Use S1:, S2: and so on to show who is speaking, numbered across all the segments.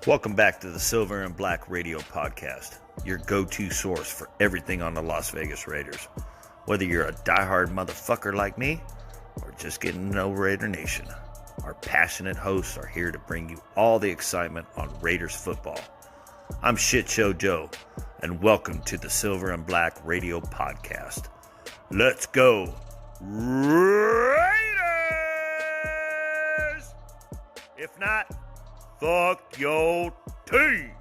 S1: Welcome back to the Silver and Black Radio Podcast, your go-to source for everything on the Las Vegas Raiders. Whether you're a diehard motherfucker like me, or just getting to know Raider Nation, our passionate hosts are here to bring you all the excitement on Raiders football. I'm Shit Show Joe, and welcome to the Silver and Black Radio Podcast. Let's go, Raiders! If not, fuck your team.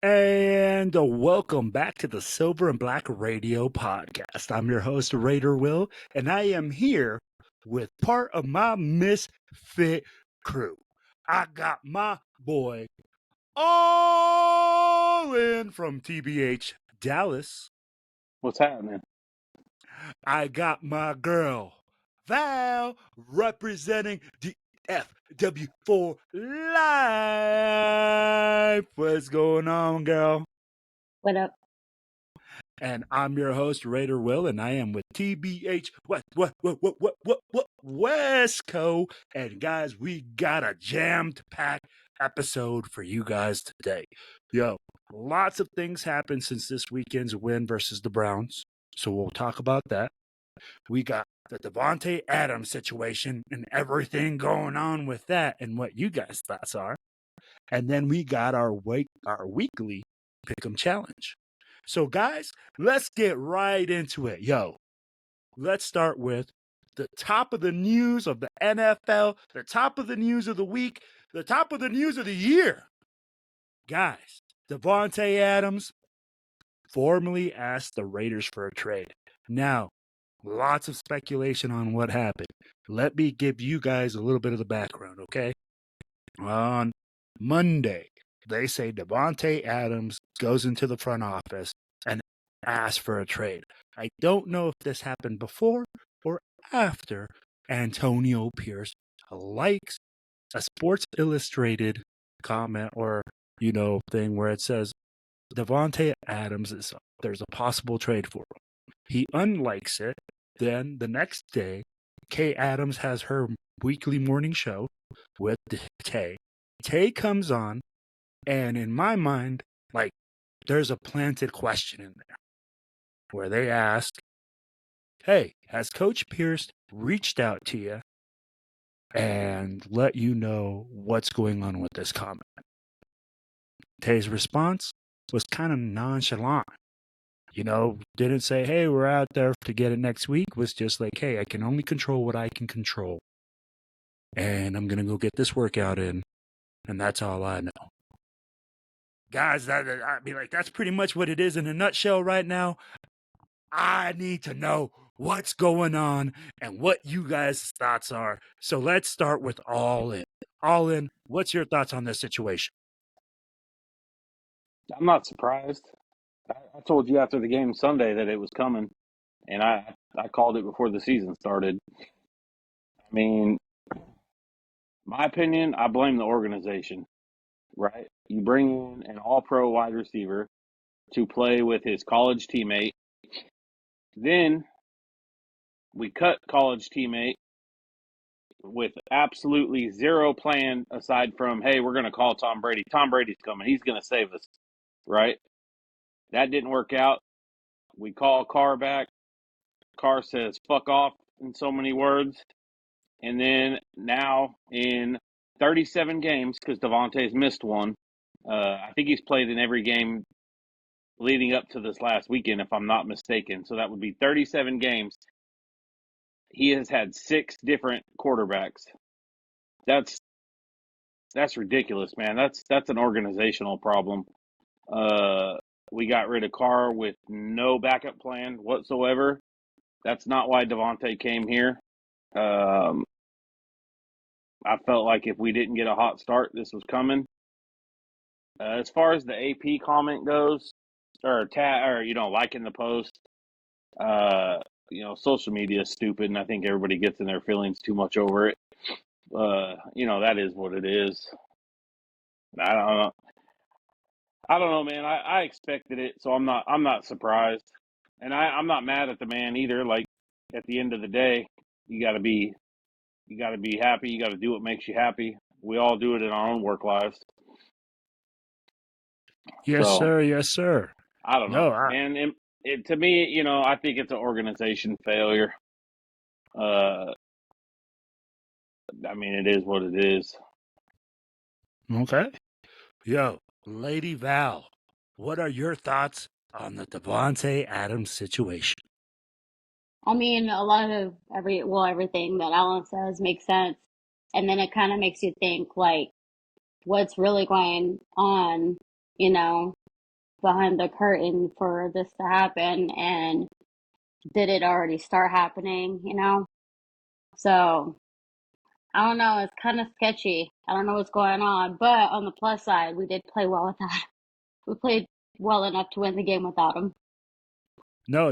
S2: And welcome back to the Silver and Black Radio Podcast. I'm your host, Raider Will, and I am here with part of my misfit crew. I got my boy all in from TBH Dallas.
S3: What's happening?
S2: I got my girl Val representing the FW4 Live. What's going on, girl?
S4: What up?
S2: And I'm your host, Raider Will, and I am with TBH Westco. And guys, we got a jammed-packed episode for you guys today. Yo, lots of things happened since this weekend's win versus the Browns, so we'll talk about that. We got the Devontae Adams situation and everything going on with that and what you guys' thoughts are. And then we got our weekly Pick'em Challenge. So, guys, let's get right into it. Yo, let's start with the top of the news of the NFL, the top of the news of the week, the top of the news of the year. Guys, Davonte Adams formally asked the Raiders for a trade. Now, lots of speculation on what happened. Let me give you guys a little bit of the background, okay? On Monday, they say Davonte Adams goes into the front office and asks for a trade. I don't know if this happened before or after Antonio Pierce likes a Sports Illustrated comment or, thing where it says Davonte Adams there's a possible trade for him. He unlikes it. Then the next day, Kay Adams has her weekly morning show with Tay. Tay comes on, and in my mind, there's a planted question in there where they ask, hey, has Coach Pierce reached out to you and let you know what's going on with this comment? Tay's response was kind of nonchalant. Didn't say, hey, we're out there to get it next week. Was just like, hey, I can only control what I can control. And I'm going to go get this workout in. And that's all I know. Guys, that's pretty much what it is in a nutshell right now. I need to know what's going on and what you guys' thoughts are. So let's start with All In. All In, what's your thoughts on this situation?
S3: I'm not surprised. I told you after the game Sunday that it was coming, and I called it before the season started. I mean, my opinion, I blame the organization, right? You bring in an all-pro wide receiver to play with his college teammate. Then we cut college teammate with absolutely zero plan aside from, hey, we're going to call Tom Brady. Tom Brady's coming. He's going to save us, right? That didn't work out. We call Carr back. Carr says, fuck off in so many words. And then now in 37 games, because Devontae's missed one, I think he's played in every game leading up to this last weekend, if I'm not mistaken. So that would be 37 games. He has had 6 different quarterbacks. That's ridiculous, man. That's an organizational problem. We got rid of Carr with no backup plan whatsoever. That's not why Devontae came here. I felt like if we didn't get a hot start, this was coming. As far as the AP comment goes, liking the post, social media is stupid, and I think everybody gets in their feelings too much over it. That is what it is. I don't know, man. I expected it, so I'm not surprised, and I'm not mad at the man either. Like, at the end of the day, you got to be happy. You got to do what makes you happy. we all do it in our own work lives.
S2: Yes,
S3: So,
S2: sir. Yes, sir.
S3: I don't
S2: No,
S3: know, man. To me, I think it's an organization failure. I mean, it is what it is.
S2: okay. Yo, Lady Val, what are your thoughts on the Davonte Adams situation?
S4: I mean, a lot of everything that Alan says makes sense. And then it kind of makes you think, like, what's really going on, you know, behind the curtain for this to happen. And did it already start happening, So I don't know. It's kind of sketchy. I don't know what's going on. But on the plus side, we did play well with that. We played well enough to win the game without him.
S2: No.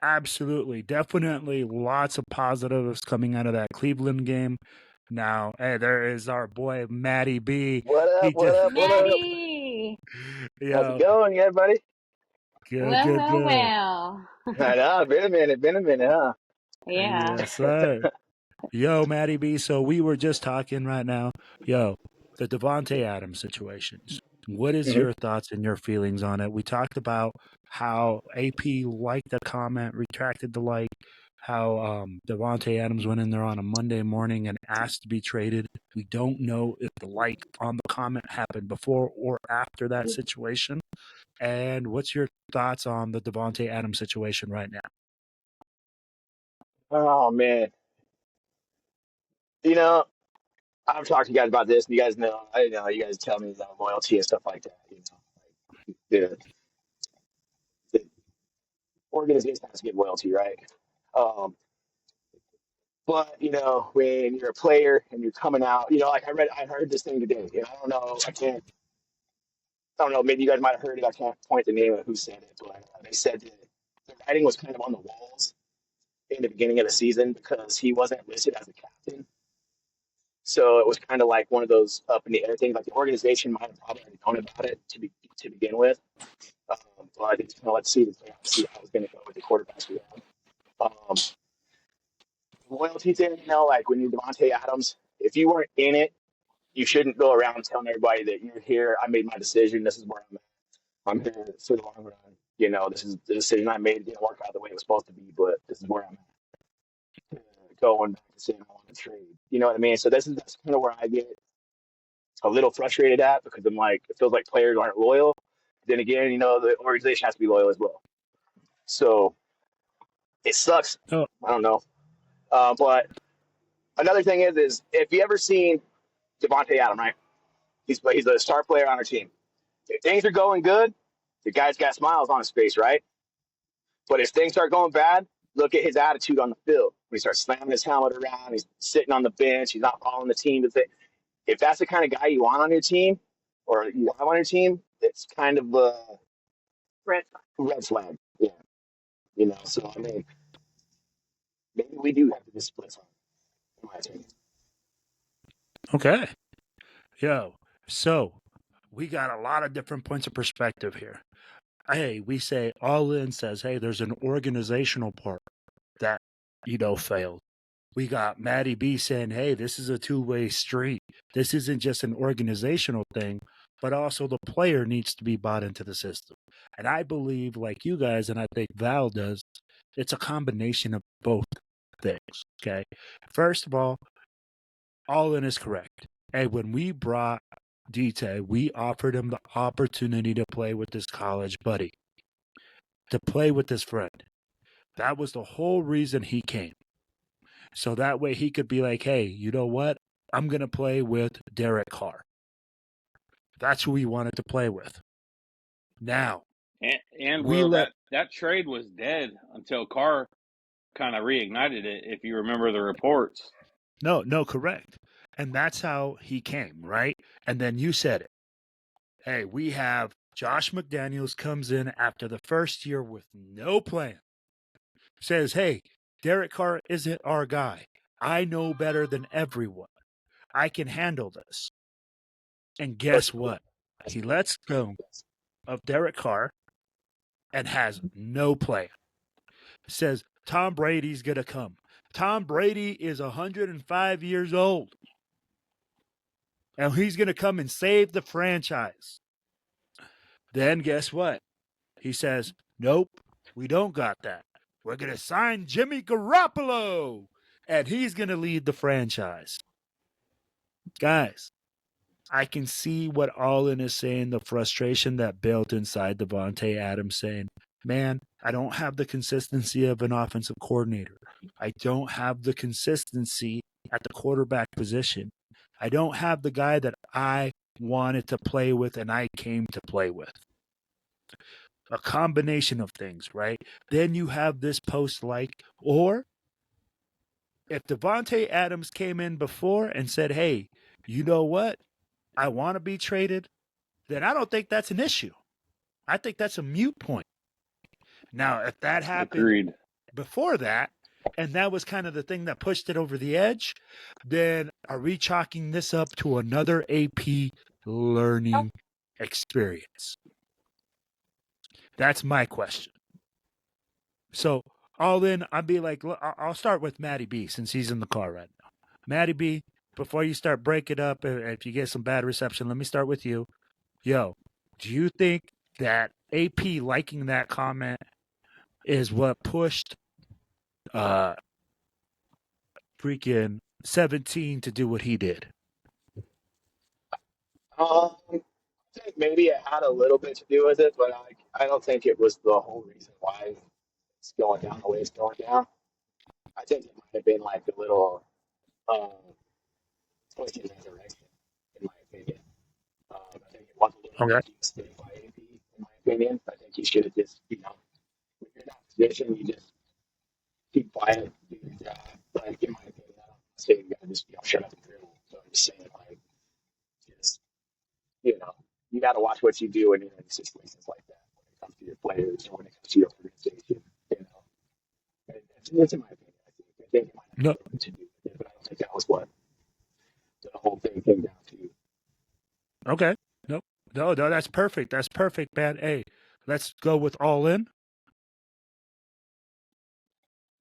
S2: Absolutely. Definitely lots of positives coming out of that Cleveland game. Now, hey, there is our boy, Matty B.
S5: What up?
S2: He
S5: What
S2: just,
S5: up? What up?
S4: Maddie!
S5: How's it
S2: yo,
S5: going, everybody?
S2: good,
S4: Well,
S2: good,
S4: well,
S2: good.
S4: well.
S5: I know, been a minute, huh?
S4: Yeah.
S2: Yes, sir. Yo, Matty B. So we were just talking right now. Yo, the Devontae Adams situations. What is
S5: Mhm.
S2: your thoughts and your feelings on it? We talked about how AP liked the comment, retracted the like, how Davonte Adams went in there on a Monday morning and asked to be traded. We don't know if the like on the comment happened before or after that situation. And what's your thoughts on the Davonte Adams situation right now?
S5: Oh man, you know, I've talked to you guys about this, and you guys know, I know you guys tell me about loyalty and stuff like that. The, the organization has to give loyalty, right? Um, but when you're a player and you're coming out, like I heard this thing today. I don't know, I don't know, maybe you guys might have heard it. I can't point the name of who said it, but they said that the writing was kind of on the walls in the beginning of the season because he wasn't listed as a captain. So it was kind of like one of those up in the air things. Like the organization might have probably already known about it to begin with, but it's kind of let's see see how it's going to go with the quarterbacks we have. Um, Loyalty thing, like when you're Devontae Adams, if you weren't in it, you shouldn't go around telling everybody that you're here. I made my decision. This is where I'm at. I'm here for the long run. This is the decision I made. It didn't work out the way it was supposed to be, but this is where I'm at. Going back to saying I want to trade. You know what I mean? So that's kind of where I get a little frustrated at because I'm like, it feels like players aren't loyal. Then again, the organization has to be loyal as well. So it sucks.
S2: Oh,
S5: I don't know. But another thing is if you ever seen Devontae Adams, right? He's a star player on our team. If things are going good, the guy's got smiles on his face, right? But if things start going bad, look at his attitude on the field. When he starts slamming his helmet around, he's sitting on the bench, he's not following the team. If that's the kind of guy you want on your team, or you have on your team, it's kind of a red flag. Yeah, So I mean, maybe we do have to just split some, in my opinion.
S2: okay. Yo, so we got a lot of different points of perspective here. Hey, we say all in says, hey, there's an organizational part that, failed. We got Maddie B saying, hey, this is a two-way street. This isn't just an organizational thing, but also the player needs to be bought into the system. And I believe, like you guys, and I think Val does, it's a combination of both things. Okay. First of all in is correct. Hey, when we brought Dite, we offered him the opportunity to play with this college buddy, to play with his friend. That was the whole reason he came. So that way he could be like, hey, you know what? I'm going to play with Derek Carr. That's who he wanted to play with. Now,
S3: And
S2: we
S3: Will,
S2: let.
S3: that trade was dead until Carr kind of reignited it, if you remember the reports.
S2: No, correct. And that's how he came, right? And then you said it. Hey, we have Josh McDaniels comes in after the first year with no plan. Says, hey, Derek Carr isn't our guy. I know better than everyone. I can handle this. And guess what? He lets go of Derek Carr and has no plan. Says Tom Brady's going to come. Tom Brady is 105 years old. and he's going to come and save the franchise. Then guess what? He says, nope, we don't got that. We're going to sign Jimmy Garoppolo, and he's going to lead the franchise. Guys, I can see what Allen is saying, the frustration that built inside Davonte Adams saying, man, I don't have the consistency of an offensive coordinator. I don't have the consistency at the quarterback position. I don't have the guy that I wanted to play with and I came to play with. A combination of things, right? Then you have this post or if Davonte Adams came in before and said, hey, you know what? I want to be traded, then I don't think that's an issue. I think that's a mute point. Now, if that happened
S3: Agreed.
S2: before that, and that was kind of the thing that pushed it over the edge, then are we chalking this up to another AP learning experience? That's my question. So, all in, I'd be like, I'll start with Matty B since he's in the car right now. Matty B, before you start breaking up, if you get some bad reception, let me start with you. Yo, do you think that AP liking that comment is what pushed freaking 17 to do what he did?
S5: I think maybe it had a little bit to do with it, but I don't think it was the whole reason why it's going down the way it's going down. I think it might have been like a little push in that direction, in my opinion. I think it was a little
S2: Okay.
S5: mistake by AP, in my opinion. I think he should have just, when you're in that position, you just keep quiet, do your job. Like, in my opinion, I don't say you gotta just, shut up and dribble. So I'm just saying, like, just, you gotta watch what you do when you're in situations like that, when it comes to your players or when it comes to your organization, And that's in my opinion. I think it might have a
S2: No.
S5: little bit to do with it, but I don't think that was what the whole thing came down to.
S2: Okay. No, that's perfect. That's perfect, man. Hey, let's go with all in.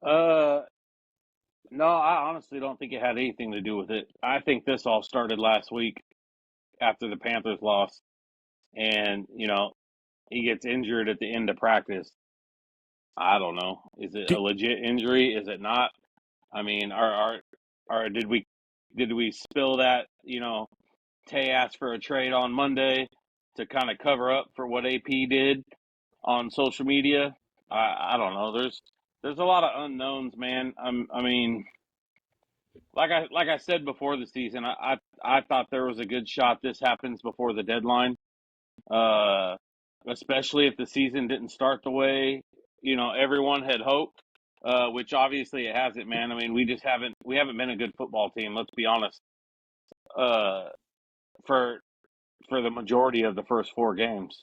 S3: No, I honestly don't think it had anything to do with it. I think this all started last week after the Panthers lost, and he gets injured at the end of practice. I don't know. Is it a legit injury? Is it not? I mean, did we spill that? Tay asked for a trade on Monday to kind of cover up for what AP did on social media. I don't know. There's a lot of unknowns, man. I mean, like I said before the season, I thought there was a good shot this happens before the deadline. Especially if the season didn't start the way everyone had hoped, which obviously it hasn't, man. I mean, we haven't been a good football team. Let's be honest. For the majority of the first 4 games.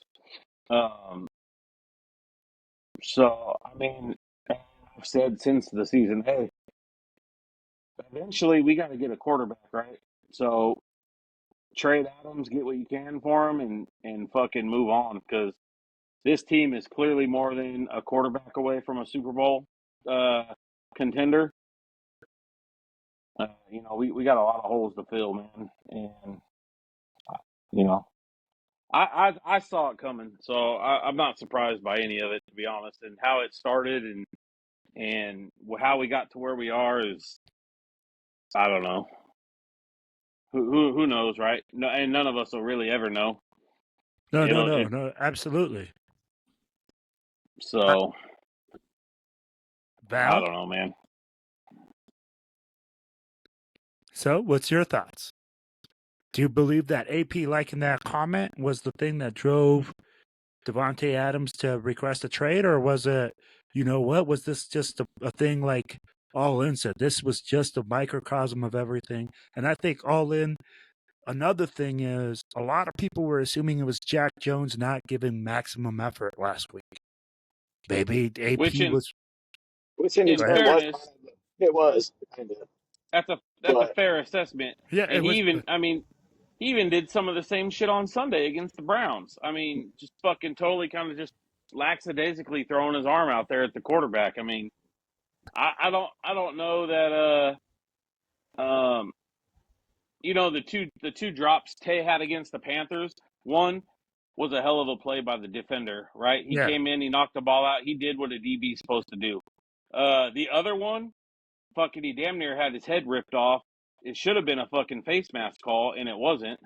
S3: So I mean, I've said since the season, hey, eventually we got to get a quarterback, right? So trade Adams, get what you can for him, and fucking move on, because this team is clearly more than a quarterback away from a Super Bowl contender. We got a lot of holes to fill, man, and I saw it coming, so I'm not surprised by any of it, to be honest. And how it started and how we got to where we are is, I don't know. Who knows, right? No, and none of us will really ever know.
S2: No, absolutely.
S3: So
S2: Val?
S3: I don't know, man.
S2: So, what's your thoughts? Do you believe that AP liking that comment was the thing that drove Davonte Adams to request a trade, or was it, was this just a thing like All In said? This was just a microcosm of everything. And I think All In, another thing is, a lot of people were assuming it was Jack Jones not giving maximum effort last week. Maybe AP
S5: Which in
S3: in
S5: turn was
S3: fairness,
S5: it was kind of,
S3: that's a
S5: but
S3: fair assessment.
S2: Yeah,
S3: And
S2: it was.
S3: he even did some of the same shit on Sunday against the Browns. I mean, just fucking totally kind of just lackadaisically throwing his arm out there at the quarterback. I mean, I don't know that the two drops Tay had against the Panthers, one was a hell of a play by the defender, right? He
S2: Yeah.
S3: came in, he knocked the ball out, he did what a DB is supposed to do. The other one, fucking, he damn near had his head ripped off. It should have been a fucking face mask call, and it wasn't.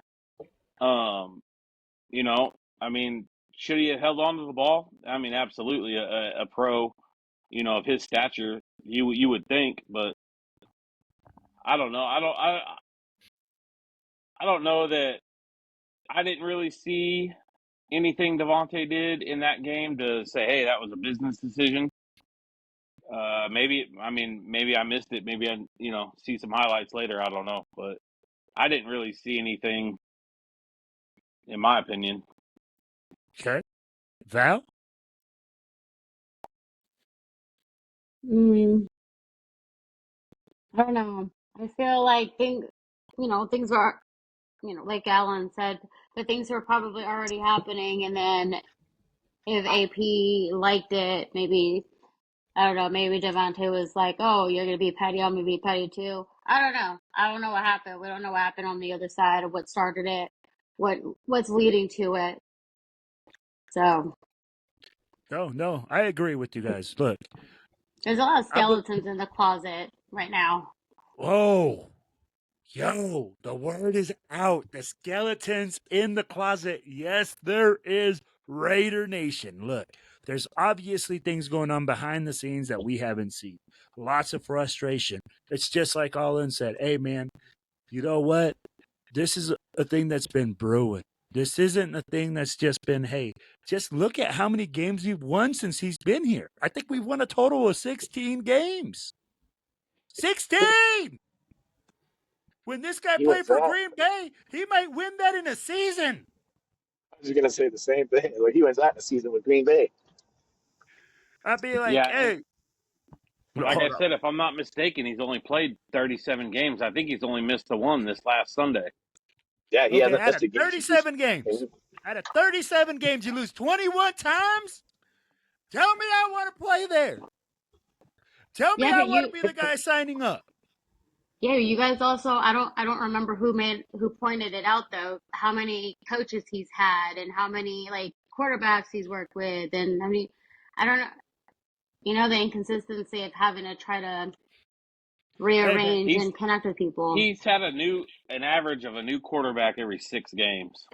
S3: You know, I mean, should he have held on to the ball? I mean, absolutely, a pro, of his stature, you would think, but I don't know. I don't know that I didn't really see anything Davonte did in that game to say, hey, that was a business decision. Maybe I missed it. Maybe I, see some highlights later. I don't know, but I didn't really see anything, in my opinion.
S2: Okay. Val?
S4: I don't know. I feel like things were, like Alan said, the things were probably already happening. And then if AP liked it, maybe, I don't know, maybe Devontae was like, oh, you're going to be petty, I'm going to be petty too. I don't know. I don't know what happened. We don't know what happened on the other side of what started it, what's leading to it. So.
S2: No, I agree with you guys. Look.
S4: There's a lot of skeletons in the closet right now.
S2: Whoa. Yo, the word is out. The skeletons in the closet. Yes, there is, Raider Nation. Look, there's obviously things going on behind the scenes that we haven't seen. Lots of frustration. It's just like Allen said, hey, man, you know what? This is a thing that's been brewing. This isn't a thing that's just been, hey, just look at how many games we've won since he's been here. I think we've won a total of 16 games. 16! When this guy played for Green Bay, he might win that in a season.
S5: I was going to say the same thing. Like, he wins that in a season with Green Bay.
S2: I'd be like, hey.
S3: Like I said, if I'm not mistaken, he's only played 37 games. I think he's only missed the one this last Sunday.
S5: Yeah, he hasn't missed a game.
S2: 37 games. Out of 37 games, you lose 21 times? Tell me I want to play there. Tell me I want to be the guy signing up.
S4: Yeah, you guys also, I don't remember who pointed it out though, how many coaches he's had and how many like quarterbacks he's worked with and how many, I don't know, the inconsistency of having to try to rearrange and connect with people.
S3: He's had an average of a new quarterback every 6 games.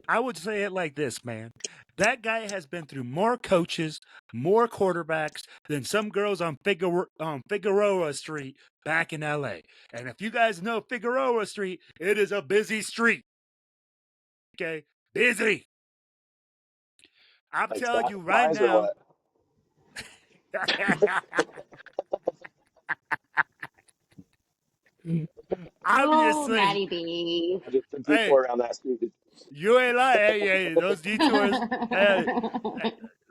S2: I would say it like this, man. That guy has been through more coaches, more quarterbacks than some girls on Figueroa Street back in L.A. And if you guys know Figueroa Street, it is a busy street. Okay? Busy. I'm telling you right now. Obviously.
S4: Matty B.
S5: The detour around that street.
S2: You ain't lying. Hey, those detours.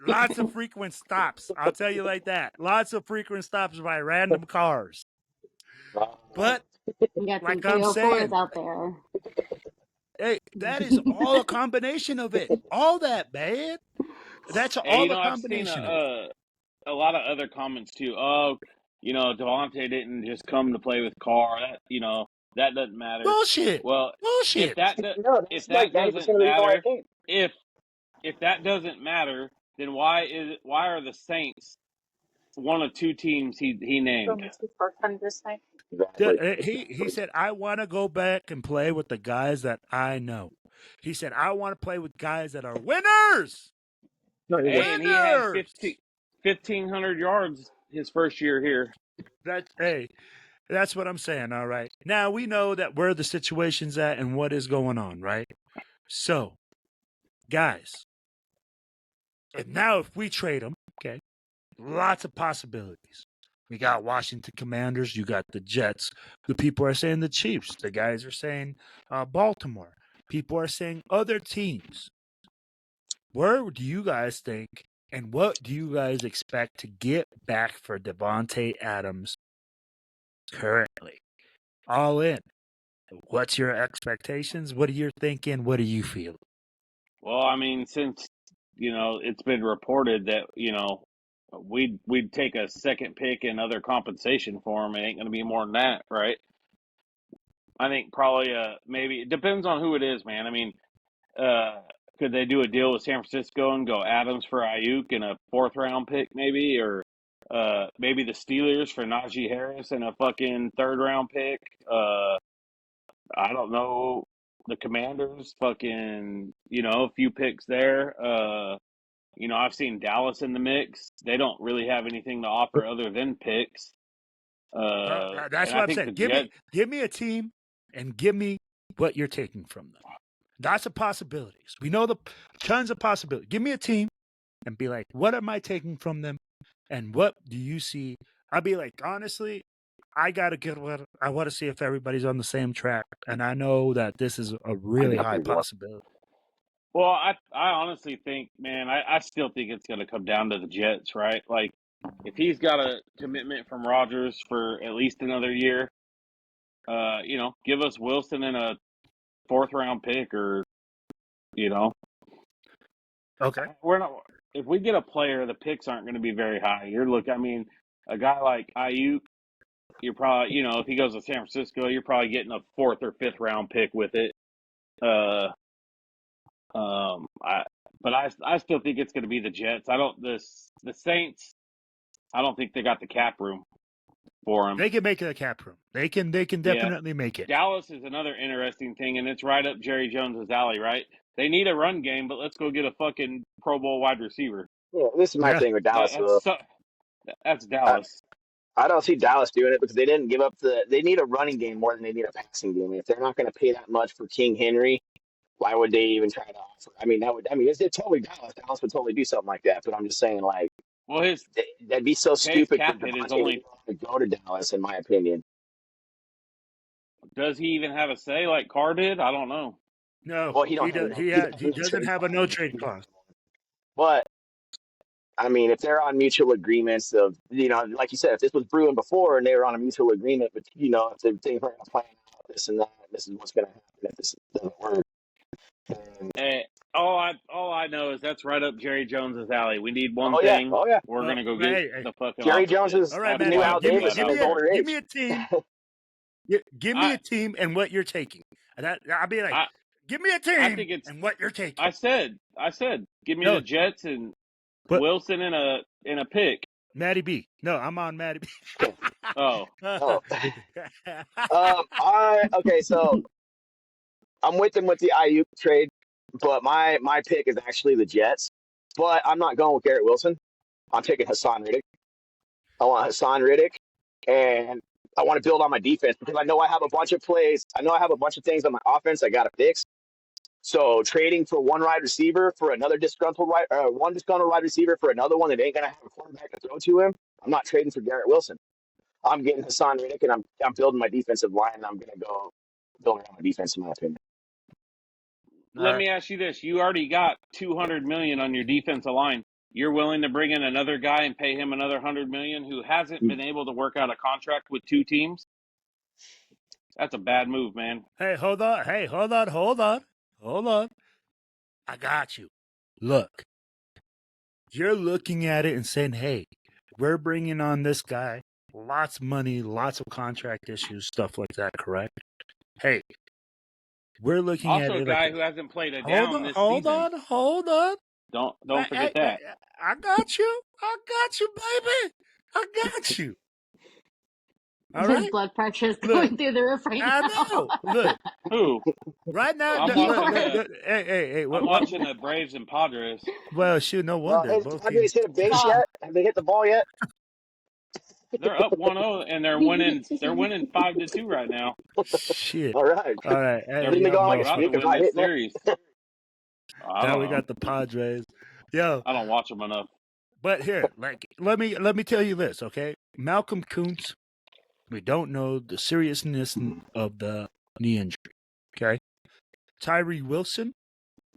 S2: Lots of frequent stops. I'll tell you like that. Lots of frequent stops by random cars. But like I'm saying,
S4: out there.
S2: Hey, that is all a combination of it. All that, man. That's all a combination
S3: of
S2: it.
S3: A lot of other comments too. Oh, Davonte didn't just come to play with Carr. That doesn't matter.
S2: Bullshit.
S3: Well,
S2: bullshit.
S3: If that doesn't matter, if that doesn't matter, then why are the Saints one of 2 teams he named?
S2: He said, I want to go back and play with the guys that I know. He said, I want to play with guys that are winners.
S3: And he had 1,500 yards his first year here.
S2: That's what I'm saying, all right? Now, we know that where the situation's at and what is going on, right? So, guys, if we trade them, okay, lots of possibilities. We got Washington Commanders. You got the Jets. The people are saying the Chiefs. The guys are saying Baltimore. People are saying other teams. Where do you guys think and what do you guys expect to get back for Davonte Adams currently? All in. What's your expectations? What are you thinking? What do you feel?
S3: Well, I mean, since, it's been reported that, we'd take a second pick and other compensation for him. It ain't going to be more than that, right? I think probably maybe it depends on who it is, man. I mean, could they do a deal with San Francisco and go Adams for Ayuk and a 4th-round pick, maybe, or maybe the Steelers for Najee Harris and a fucking 3rd-round pick? I don't know. The Commanders, fucking, a few picks there. I've seen Dallas in the mix. They don't really have anything to offer other than picks.
S2: That's
S3: And
S2: what
S3: I
S2: I'm
S3: think
S2: saying.
S3: the
S2: Give
S3: Jets.
S2: me a team, and give me what you're taking from them. Lots of possibilities. We know the tons of possibilities. Give me a team, and be like, what am I taking from them, and what do you see? I'll be like, honestly, I got a good one. I want to see if everybody's on the same track, and I know that this is a really high possibility.
S3: Well, I honestly think, man, I still think it's going to come down to the Jets, right? Like, if he's got a commitment from Rodgers for at least another year, give us Wilson and a 4th-round pick, or
S2: Okay.
S3: we're not. If we get a player, the picks aren't going to be very high. I mean, a guy like Ayuk, you're probably, if he goes to San Francisco, you're probably getting a 4th or 5th-round pick with it. I still think it's going to be the Jets. The Saints. I don't think they got the cap room for them.
S2: They can make it a cap room. They can definitely make it.
S3: Dallas is another interesting thing, and it's right up Jerry Jones's alley, right? They need a run game, but let's go get a fucking Pro Bowl wide receiver.
S5: Yeah, this is my thing with Dallas.
S3: That's Dallas.
S5: I don't see Dallas doing it because they didn't give up they need a running game more than they need a passing game. If they're not going to pay that much for King Henry, why would they even try to offer? It's totally Dallas. Dallas would totally do something like that. But I'm just saying, like,
S3: well,
S5: that'd be so stupid for
S3: cap hit is
S5: Devontae to go to Dallas, in my opinion.
S3: Does he even have a say like Carr did? I don't know.
S2: No,
S5: well,
S2: he doesn't have a no trade clause.
S5: But I mean, if they're on mutual agreements of, like you said, if this was brewing before and they were on a mutual agreement, but if they're going to plan out this and that, this is what's going to happen if this doesn't work.
S3: Hey, all I know is that's right up Jerry Jones's alley. We need one thing.
S5: Oh yeah.
S3: We're gonna go get the fucking
S5: Jerry Jones is
S2: all right,
S5: the new Al Davis.
S2: Give me a team. Give me a team and what you're taking. I'll be like, give me a team and what you're taking.
S3: I said, give me the Jets and Wilson in a pick.
S2: Matty B. No, I'm on Matty B.
S5: Okay, so I'm with him with the Ayuk trade, but my pick is actually the Jets. But I'm not going with Garrett Wilson. I'm taking Hassan Riddick. I want Hassan Riddick, and I want to build on my defense because I know I have a bunch of plays. I know I have a bunch of things on my offense I got to fix. So trading for one wide receiver for another disgruntled wide receiver for another one that ain't gonna have a quarterback to throw to him. I'm not trading for Garrett Wilson. I'm getting Hassan Riddick, and I'm building my defensive line, and I'm gonna go building on my defense, in my opinion.
S3: Let me ask you this: you already got $200 million on your defensive line. You're willing to bring in another guy and pay him another $100 million who hasn't been able to work out a contract with 2 teams? That's a bad move, man.
S2: Hey, hold on. I got you. Look, you're looking at it and saying, hey, we're bringing on this guy, lots of money, lots of contract issues, stuff like that, correct? Hey, we're looking at it.
S3: Also, a guy who hasn't played a down this season.
S2: Hold on.
S3: Don't forget that.
S2: I got you, baby. I got you. All
S4: His
S2: right.
S4: blood pressure is going through the roof right now.
S2: I know. Look.
S3: Who?
S2: Right now.
S3: Hey, I'm watching the Braves and Padres.
S2: Well, shoot, no wonder.
S5: Has Padres hit a base yet? Have they hit the ball yet?
S3: They're up 1-0 and they're winning 5-2 right now.
S2: Shit.
S5: All right.
S3: Didn't they go on like a streak of high hit series?
S2: Now we got the Padres. Yo,
S3: I don't watch them enough.
S2: But here, let me tell you this, okay? Malcolm Kuntz, we don't know the seriousness of the knee injury, okay? Tyree Wilson.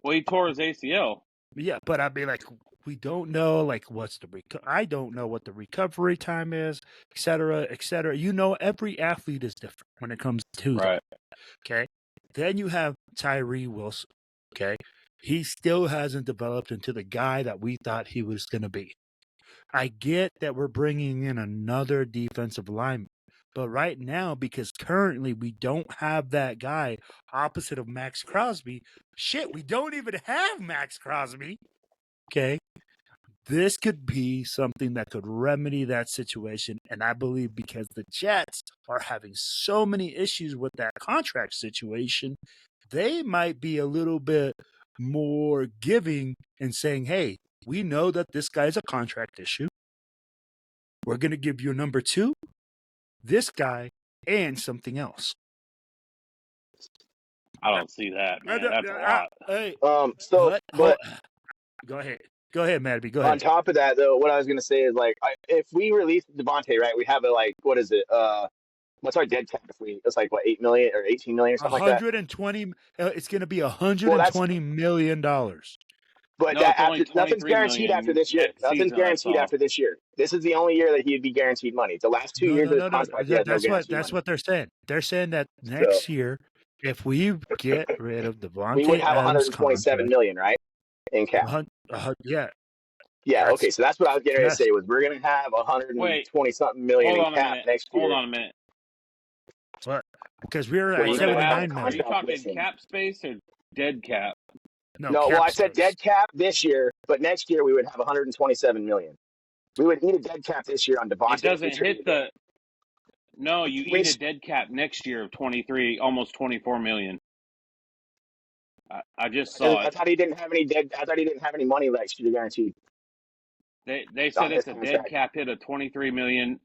S3: Well, he tore his ACL.
S2: Yeah, but I'd be like, we don't know, what's I don't know what the recovery time is, et cetera, et cetera. Every athlete is different when it comes to that, okay? Then you have Tyree Wilson, okay? He still hasn't developed into the guy that we thought he was going to be. I get that we're bringing in another defensive lineman, But right now, because currently we don't have that guy opposite of Max Crosby, shit, we don't even have Max Crosby. Okay. This could be something that could remedy that situation. And I believe because the Jets are having so many issues with that contract situation, they might be a little bit more giving and saying, hey, we know that this guy's a contract issue. We're going to give you a number 2, this guy, and something else.
S3: I don't see that, man. That's a lot.
S2: Hey,
S5: So, but
S2: go ahead. Go ahead, Madby. Go
S5: on
S2: ahead.
S5: top of that, though, what I was going to say is like, if we release Devontae, right, we have a like, what is it? What's our dead cap? If it's like what, 8 million or 18 million or something like that.
S2: 120. It's going to be $120 million.
S5: But
S3: No,
S5: that
S3: it's only
S5: after nothing's
S3: 23
S5: guaranteed
S3: million
S5: after this year.
S3: next
S5: Nothing's
S3: season, I
S5: guaranteed
S3: saw.
S5: after this year. This is the only year that he'd be guaranteed money. The last 2 years of his contract, he has no guaranteed
S2: That's
S5: money.
S2: what they're saying. They're saying that next year, if we get rid of Davonte
S5: we would have
S2: Adams
S5: 127 million, right, in cap.
S2: Yeah.
S5: Yeah. Okay. So that's what I was getting ready to say was we're going to have 120 something million in cap next year.
S3: Hold on a minute.
S2: What? Because we're
S5: Well,
S2: at
S5: you gotta have
S2: 79
S5: a
S2: million.
S3: Are you
S5: contract
S3: talking
S5: missing.
S3: cap space or dead cap?
S5: No, well, I said dead cap this year, but next year we would have 127 million. We would eat a dead cap this year on Devontae.
S3: It doesn't hit the. No, you eat a dead cap next year of 23, almost 24 million. I just saw it.
S5: I thought he didn't have any dead. I thought he didn't have any money next year guaranteed.
S3: They said it's a dead cap hit of 23 million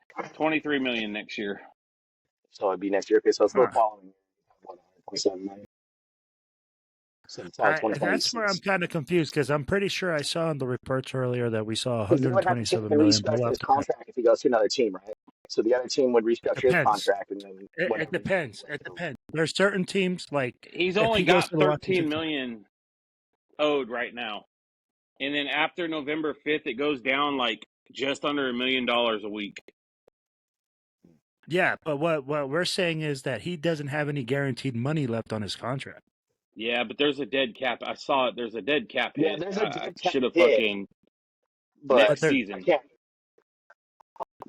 S3: next year.
S5: So it'd be next year. Okay, so it's still following. 127 million. So
S2: that's where I'm kind of confused because I'm pretty sure I saw in the reports earlier that we saw 127
S5: million. Restructure his contract if he goes to another team, right? So the other team would restructure his contract, and then
S2: it depends. It depends. There's certain teams like
S3: he's only got 13 million owed right now, and then after November 5th, it goes down like just under $1 million a week.
S2: Yeah, but what we're saying is that he doesn't have any guaranteed money left on his contract.
S3: Yeah, but there's a dead cap. I saw it. There's a dead cap hit.
S5: Yeah, there's a dead cap
S3: should have
S5: hit.
S3: fucking
S5: But
S3: next season.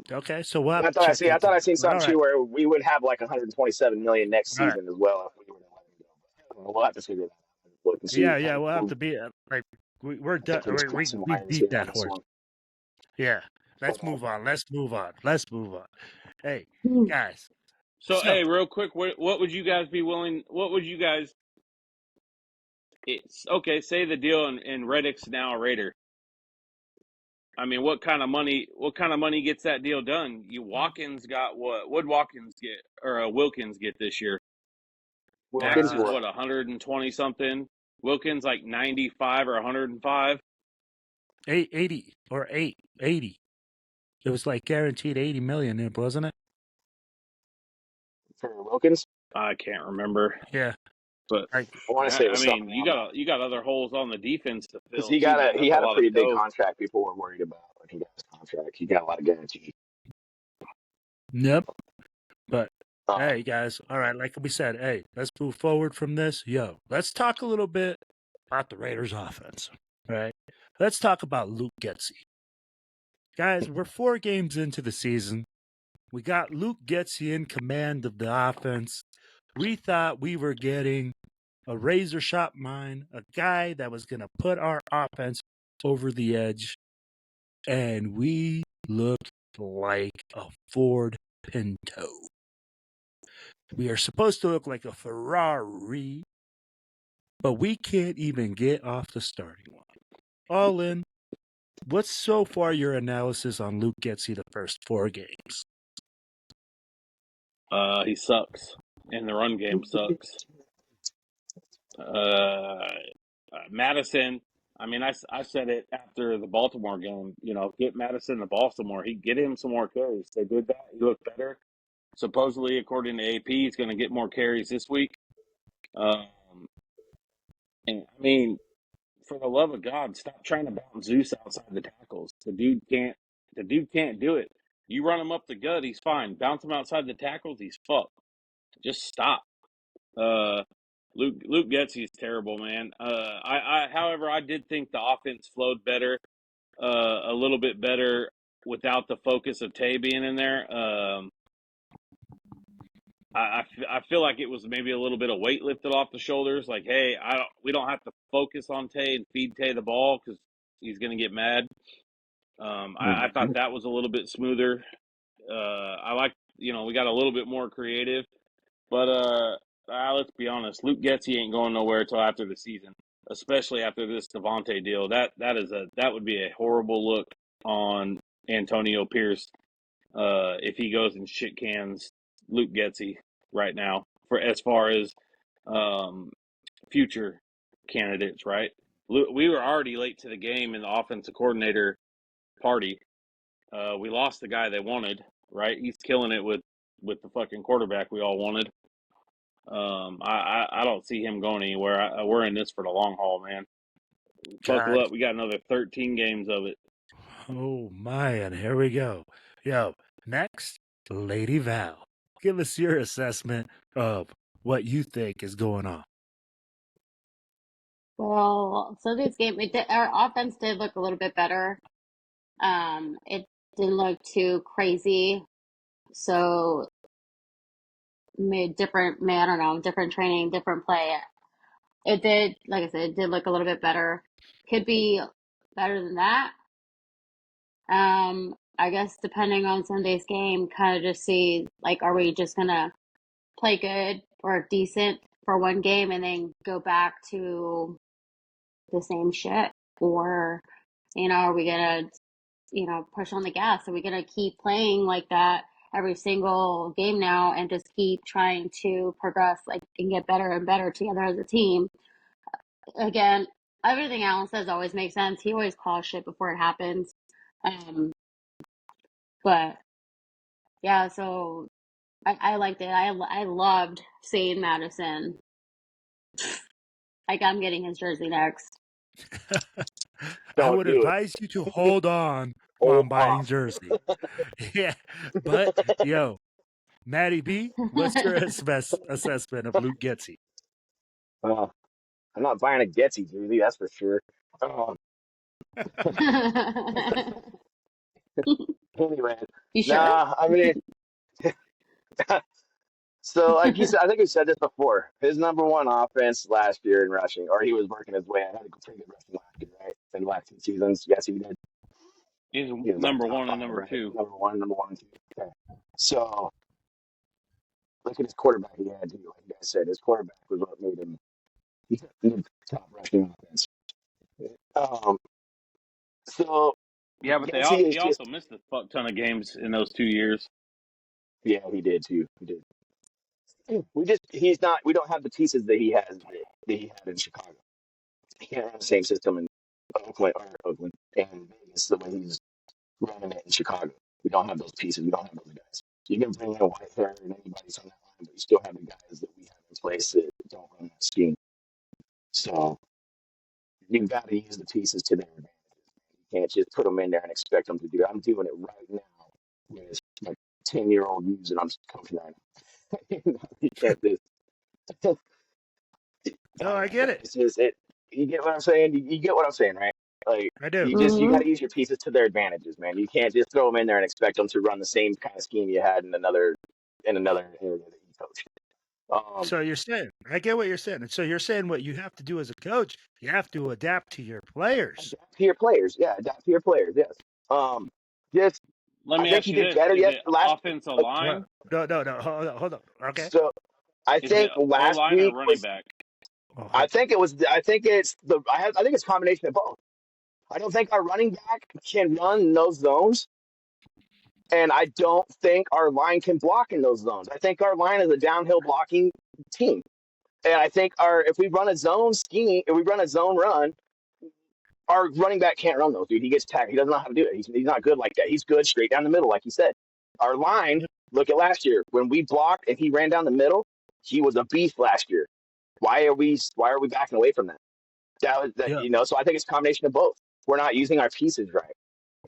S2: Okay, so what?
S5: I thought I seen something too where we would have like 127 million next season as well if we were to let him go. We'll have to figure that out.
S2: Yeah, we'll have to be like we're done. We beat that horse. Yeah, let's move on. Let's move on. Hey, guys.
S3: So, hey, real quick, what would you guys be willing? What would you guys? Okay, say the deal and Reddick's now a Raider. I mean, what kind of money gets that deal done? Watkins got what? Would Watkins get or Wilkins get this year? Max is what, 120 something. Wilkins like 95 or 105.
S2: 80 or 80. It was like guaranteed 80 million, wasn't it?
S5: For Wilkins,
S3: I can't remember.
S2: Yeah.
S3: But
S5: I want to say,
S3: you got other holes on the defense to fill.
S5: He had a pretty big contract people were worried about when he got his contract. He got a lot of guarantees.
S2: Yep. But hey, guys, all right, like we said, hey, let's move forward from this. Let's talk a little bit about the Raiders' offense. All right, let's talk about Luke Getze. Guys, we're 4 games into the season. We got Luke Getze in command of the offense. We thought we were getting a razor sharp mind, a guy that was going to put our offense over the edge, and we looked like a Ford Pinto. We are supposed to look like a Ferrari, but we can't even get off the starting line. All in, what's so far your analysis on Luke Getze the first 4 games?
S3: He sucks. And the run game sucks. Madison, I mean, I said it after the Baltimore game, get Madison to Baltimore. Get him some more carries. They did that. He looked better. Supposedly, according to AP, he's going to get more carries this week. And I mean, for the love of God, stop trying to bounce Zeus outside the tackles. The dude can't do it. You run him up the gut, he's fine. Bounce him outside the tackles, he's fucked. Just stop. Luke Getze is terrible, man. However, I did think the offense flowed better, a little bit better without the focus of Tay being in there. I feel like it was maybe a little bit of weight lifted off the shoulders. Like, hey, we don't have to focus on Tay and feed Tay the ball because he's going to get mad. I thought that was a little bit smoother. I like, we got a little bit more creative. But let's be honest, Luke Getze ain't going nowhere until after the season, especially after this Devontae deal. That would be a horrible look on Antonio Pierce if he goes and shit cans Luke Getze right now for as far as future candidates. Right, we were already late to the game in the offensive coordinator party. We lost the guy they wanted. Right, he's killing it with the fucking quarterback we all wanted. I don't see him going anywhere. We're in this for the long haul, man. Buckle up. We got another 13 games of it.
S2: Oh, man. Here we go. Yo, next, Lady Val. Give us your assessment of what you think is going on.
S4: Well, so this game, our offense did look a little bit better. It didn't look too crazy. So different training, different play. It did, like I said, it did look a little bit better. Could be better than that. I guess depending on Sunday's game, kind of just see, like, are we just gonna play good or decent for one game and then go back to the same shit? Or, are we gonna, push on the gas? Are we gonna keep playing like that every single game now and just keep trying to progress, like, and get better and better together as a team? Again, everything Alan says always makes sense. He always calls shit before it happens. But yeah, so I liked it. I loved seeing Madison. Like, I'm getting his jersey next.
S2: I would advise you to hold on while I'm buying jersey. Yeah, but yo, Maddie B, what's your assessment of Luke Getze?
S5: I'm not buying a Getze jersey, that's for sure. Anyway,
S4: You sure?
S5: nah, I mean, so like you said, I think we said this before. His number one offense last year in rushing, or he was working his way. I had a pretty good rushing last year, right? In the last 2 seasons, yes, he did.
S3: He's
S5: He was like
S3: number
S5: top
S3: one and
S5: 5,
S3: number
S5: right?
S3: two.
S5: Number one, and 2. Okay. So look at his quarterback he had too. Like you guys said, his quarterback was what made him the top rushing offense. So
S3: Yeah, but
S5: Getze is
S3: he
S5: just
S3: also missed a fuck ton of games in those 2 years.
S5: yeah, he did too. He did. We don't have the pieces that he has that he had in Chicago. He can't run the same system in Oakland and Vegas the way he's running it in Chicago. We don't have those pieces. We don't have those guys. You can bring in a Whitehair and anybody's on that line, but you still have the guys that we have in place that don't run that scheme. So you've got to use the pieces to their advantage. You can't just put them in there and expect them to do it. I'm doing it right now with my 10-year-old youths that I'm coaching right now. You can't just.
S2: No, I get it.
S5: It's just it. You get what I'm saying? You get what I'm saying, right? Like
S2: I do.
S5: you got to use your pieces to their advantages, man. You can't just throw them in there and expect them to run the same kind of scheme you had in another area that you coached.
S2: So you're saying, I get what you're saying. And so you're saying what you have to do as a coach, you have to adapt to your players.
S5: Adapt to your players, yeah. Adapt to your players, yes. Just
S3: Let me
S5: I think
S3: ask
S5: he
S3: you
S5: did
S3: this:
S5: better
S3: is it
S5: last.
S3: offensive line?
S2: No. Hold on. Okay.
S5: So I
S3: Is it
S5: think
S3: O
S5: last
S3: line or
S5: week
S3: running
S5: was.
S3: back?
S5: I think it's the. I think it's a combination of both. I don't think our running back can run in those zones. And I don't think our line can block in those zones. I think our line is a downhill blocking team. And I think if we run a zone scheme, if we run a zone run, our running back can't run those, dude. He gets tagged. He doesn't know how to do it. He's not good like that. He's good straight down the middle, like you said. Our line, look at last year. When we blocked and he ran down the middle, he was a beast last year. Why are we backing away from that? So I think it's a combination of both. We're not using our pieces right.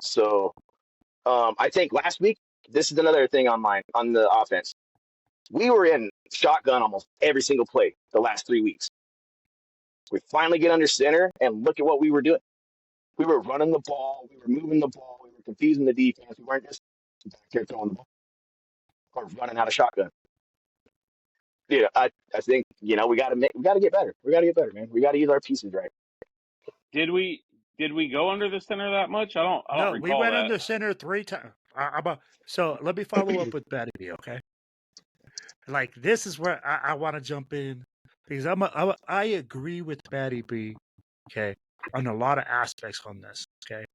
S5: So I think last week, this is another thing on the offense. We were in shotgun almost every single play the last 3 weeks. We finally get under center and look at what we were doing. We were running the ball. We were moving the ball. We were confusing the defense. We weren't just back here throwing the ball or running out of shotgun. I think we got to get better. We got to get better, man. We got to use our pieces right.
S3: Did we go under the center that much? I don't
S2: No, we
S3: recall
S2: went
S3: that.
S2: under center 3 times. So let me follow up with Batty B, okay? Like, this is where I want to jump in because I agree with Batty B, okay, on a lot of aspects on this, okay?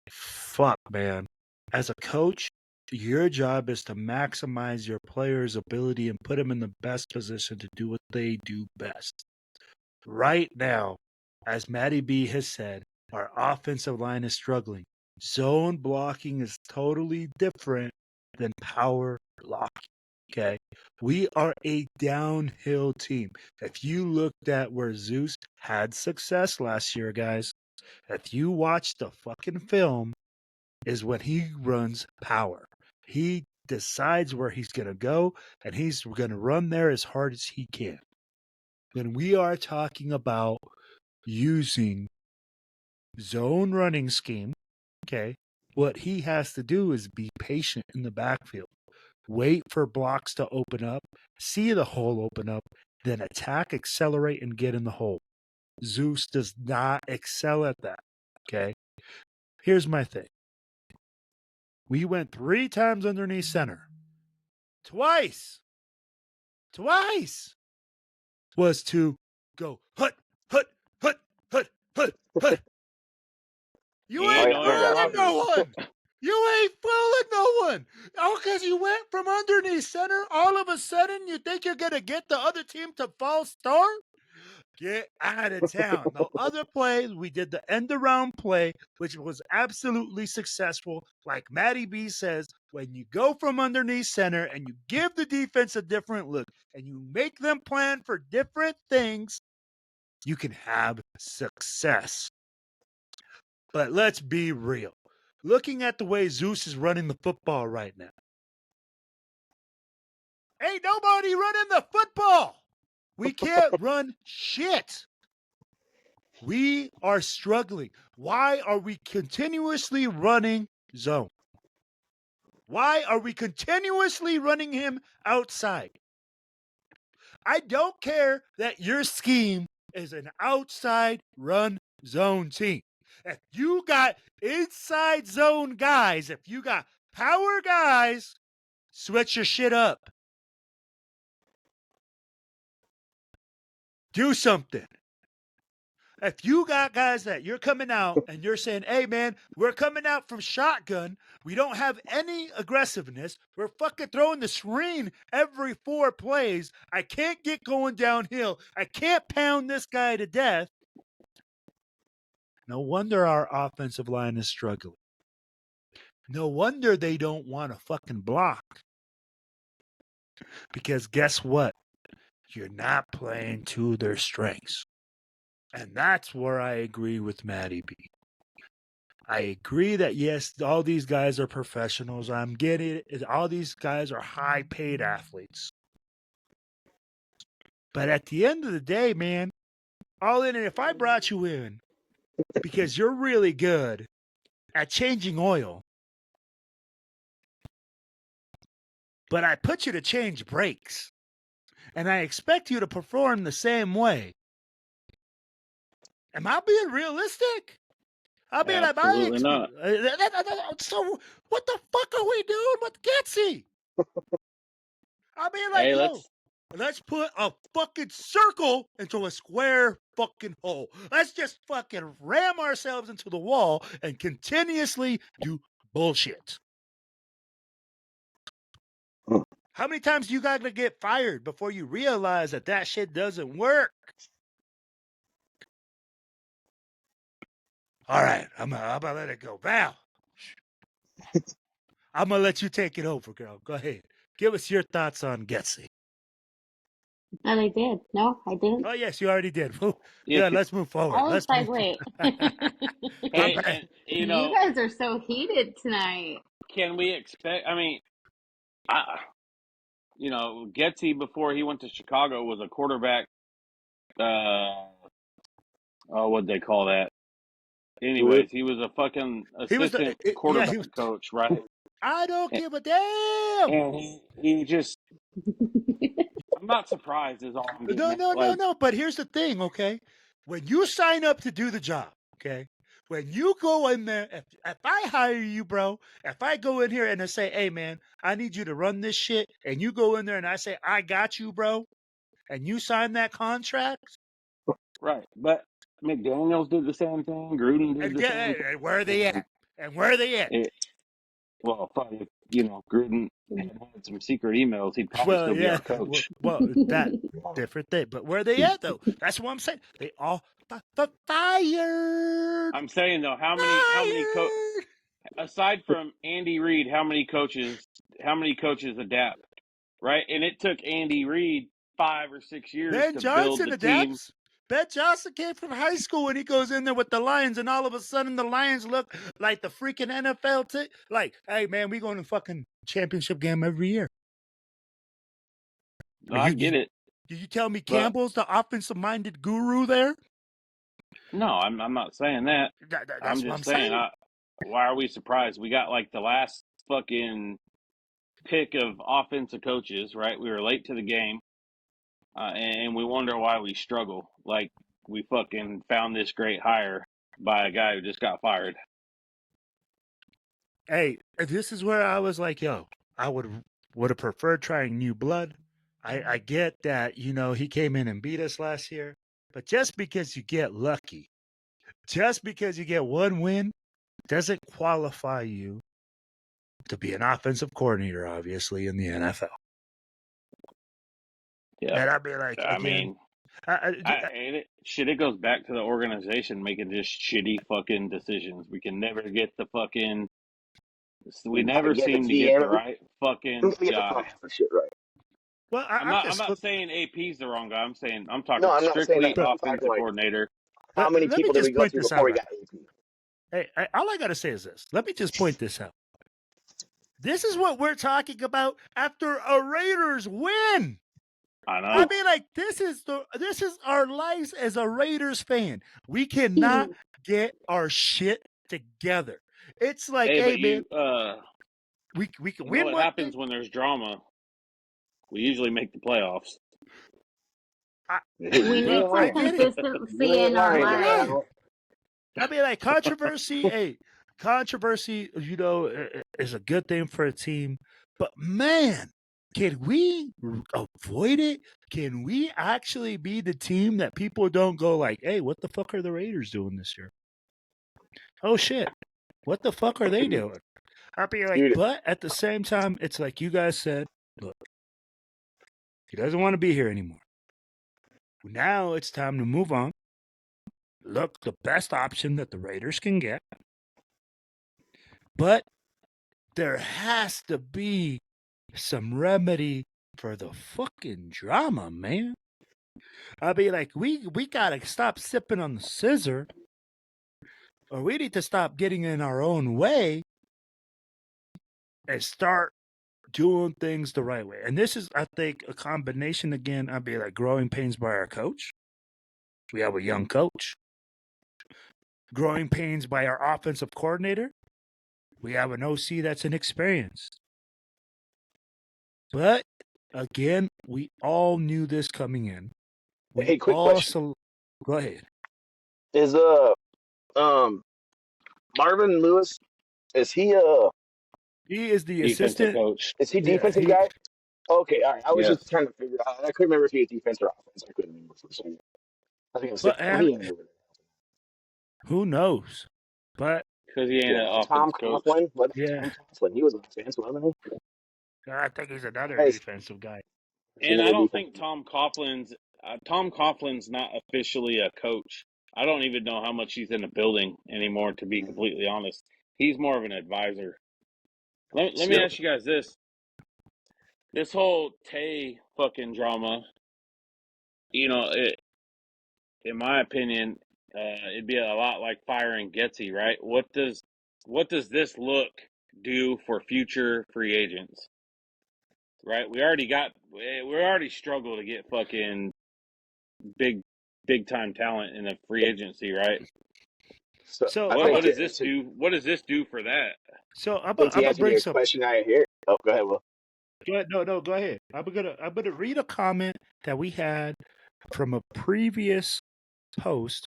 S2: Fuck, man. As a coach, your job is to maximize your players' ability and put them in the best position to do what they do best. Right now, as Matty B has said, our offensive line is struggling. Zone blocking is totally different than power blocking. Okay. We are a downhill team. If you looked at where Zeus had success last year, guys, if you watch the fucking film, is when he runs power. He decides where he's going to go, and he's going to run there as hard as he can. When we are talking about using zone running scheme, okay, what he has to do is be patient in the backfield. Wait for blocks to open up, see the hole open up, then attack, accelerate, and get in the hole. Zeus does not excel at that, okay? Here's my thing. We went 3 times underneath center. Twice was to go hut. You ain't fooling no one. You ain't fooling no one. Oh, because you went from underneath center, all of a sudden you think you're going to get the other team to false start? Get out of town. The other play, we did the end around play, which was absolutely successful. Like Matty B says, when you go from underneath center and you give the defense a different look and you make them plan for different things, you can have success. But let's be real. Looking at the way Zeus is running the football right now, ain't nobody running the football. We can't run shit. We are struggling. Why are we continuously running zone? Why are we continuously running him outside? I don't care that your scheme is an outside run zone team. If you got inside zone guys, if you got power guys, switch your shit up. Do something. If you got guys that you're coming out and you're saying, hey, man, we're coming out from shotgun. We don't have any aggressiveness. We're fucking throwing the screen every 4 plays. I can't get going downhill. I can't pound this guy to death. No wonder our offensive line is struggling. No wonder they don't want to fucking block. Because guess what? You're not playing to their strengths. And that's where I agree with Matty B. I agree that, yes, all these guys are professionals. I'm getting it. All these guys are high-paid athletes. But at the end of the day, man, all in it, if I brought you in because you're really good at changing oil, but I put you to change brakes, and I expect you to perform the same way, am I being realistic? I mean,
S3: absolutely not.
S2: So what the fuck are we doing with Getze? I mean, like,
S3: Hey,
S2: let's put a fucking circle into a square fucking hole. Let's just fucking ram ourselves into the wall and continuously do bullshit. How many times do you got to get fired before you realize that shit doesn't work? All right, I'm gonna let it go. Val, I'm gonna let you take it over, girl. Go ahead. Give us your thoughts on Getze.
S4: And I did. No, I didn't.
S2: Oh, yes, you already did. Yeah, let's move forward.
S4: I was like, wait.
S3: Hey, and,
S4: you guys are so heated tonight.
S3: Can we expect? I mean, Getze before he went to Chicago was a quarterback. What'd they call that? Anyways, he was a fucking assistant quarterback coach, right?
S2: I don't give a damn.
S3: And he just I'm not surprised. Is all I'm getting at.
S2: No. But here's the thing, okay? When you sign up to do the job, okay? When you go in there, if I hire you, bro, if I go in here and I say, hey, man, I need you to run this shit, and you go in there and I say, I got you, bro, and you sign that contract,
S3: Right, but McDaniels did the same thing. Gruden did the same thing.
S2: and where are they at? And where are they at?
S3: Well, if Gruden had some secret emails, he'd probably
S2: Well,
S3: still be
S2: yeah.
S3: our coach.
S2: Well, that different thing. But where are they at, though? That's what I'm saying. They all fired.
S3: I'm saying though, how many aside from Andy Reid, how many coaches adapt, right? And it took Andy Reid 5 or 6 years
S2: Ben
S3: to
S2: Johnson
S3: build the team.
S2: adapts. Ben Johnson came from high school and he goes in there with the Lions, and all of a sudden the Lions look like the freaking NFL team. Like, hey man, we going to fucking championship game every year.
S3: No, I get it.
S2: Did you tell me Campbell's the offensive-minded guru there?
S3: No, I'm not saying that. I'm just saying. Why are we surprised? We got like the last fucking pick of offensive coaches, right? We were late to the game, and we wonder why we struggle. Like we fucking found this great hire by a guy who just got fired.
S2: Hey, this is where I was like, yo, I would have preferred trying new blood. I get that, he came in and beat us last year, but just because you get lucky, just because you get one win, doesn't qualify you to be an offensive coordinator, obviously, in the NFL.
S3: Yeah.
S2: And I'd be like,
S3: it goes back to the organization making just shitty fucking decisions. We can never get the fucking. We never seem to get the right fucking guy.
S5: Shit right.
S2: Well,
S3: I'm not saying AP's the wrong guy. I'm talking strictly offensive coordinator.
S5: How many people did we go through before we got AP?
S2: Hey, all I got to say is this. Let me just point this out. This is what we're talking about after a Raiders win.
S3: I know.
S2: I mean, like, this is our lives as a Raiders fan. We cannot get our shit together. It's like, hey man, we can win.
S3: What happens when there's drama? We usually make the playoffs.
S4: We need some consistency in our lives.
S2: I mean, like, controversy, controversy, is a good thing for a team. But, man, can we avoid it? Can we actually be the team that people don't go like, hey, what the fuck are the Raiders doing this year? Oh, shit. What the fuck are they doing? I'd be like, but at the same time, it's like you guys said, look, he doesn't want to be here anymore. Now it's time to move on. Look, the best option that the Raiders can get. But there has to be some remedy for the fucking drama, man. I mean, like, we gotta stop sipping on the scissor, or we need to stop getting in our own way and start doing things the right way. And this is, I think, a combination, again, I'd be like growing pains by our coach. We have a young coach. Growing pains by our offensive coordinator. We have an OC that's inexperienced. But, again, we all knew this coming in.
S5: Hey, quick question.
S2: Go ahead.
S5: Is Marvin Lewis, is he
S2: He is the
S3: defensive
S2: assistant
S3: coach.
S5: Is he defensive guy? Okay, all right. I was just trying to figure out. I couldn't remember if he was defense or offense. I couldn't remember for a second. I think it was
S2: who knows? But
S3: because he ain't an offense
S5: Tom
S3: coach.
S5: Coughlin.
S2: Yeah.
S5: Tom Coughlin. He was an offense, wasn't he?
S2: I think he's another defensive guy.
S3: And I don't think Tom Coughlin's not officially a coach. I don't even know how much he's in the building anymore, to be completely honest. He's more of an advisor. Let me ask you guys this. This whole Tay fucking drama, in my opinion, it'd be a lot like firing Getze, right? What does this look do for future free agents? Right? We already struggle to get fucking big time talent in a free agency, right?
S5: So
S3: what does this do? What does this do for that?
S2: So I'm gonna bring some
S5: question I hear. Oh, go ahead, Will.
S2: Go ahead. No, go ahead. I'm gonna read a comment that we had from a previous post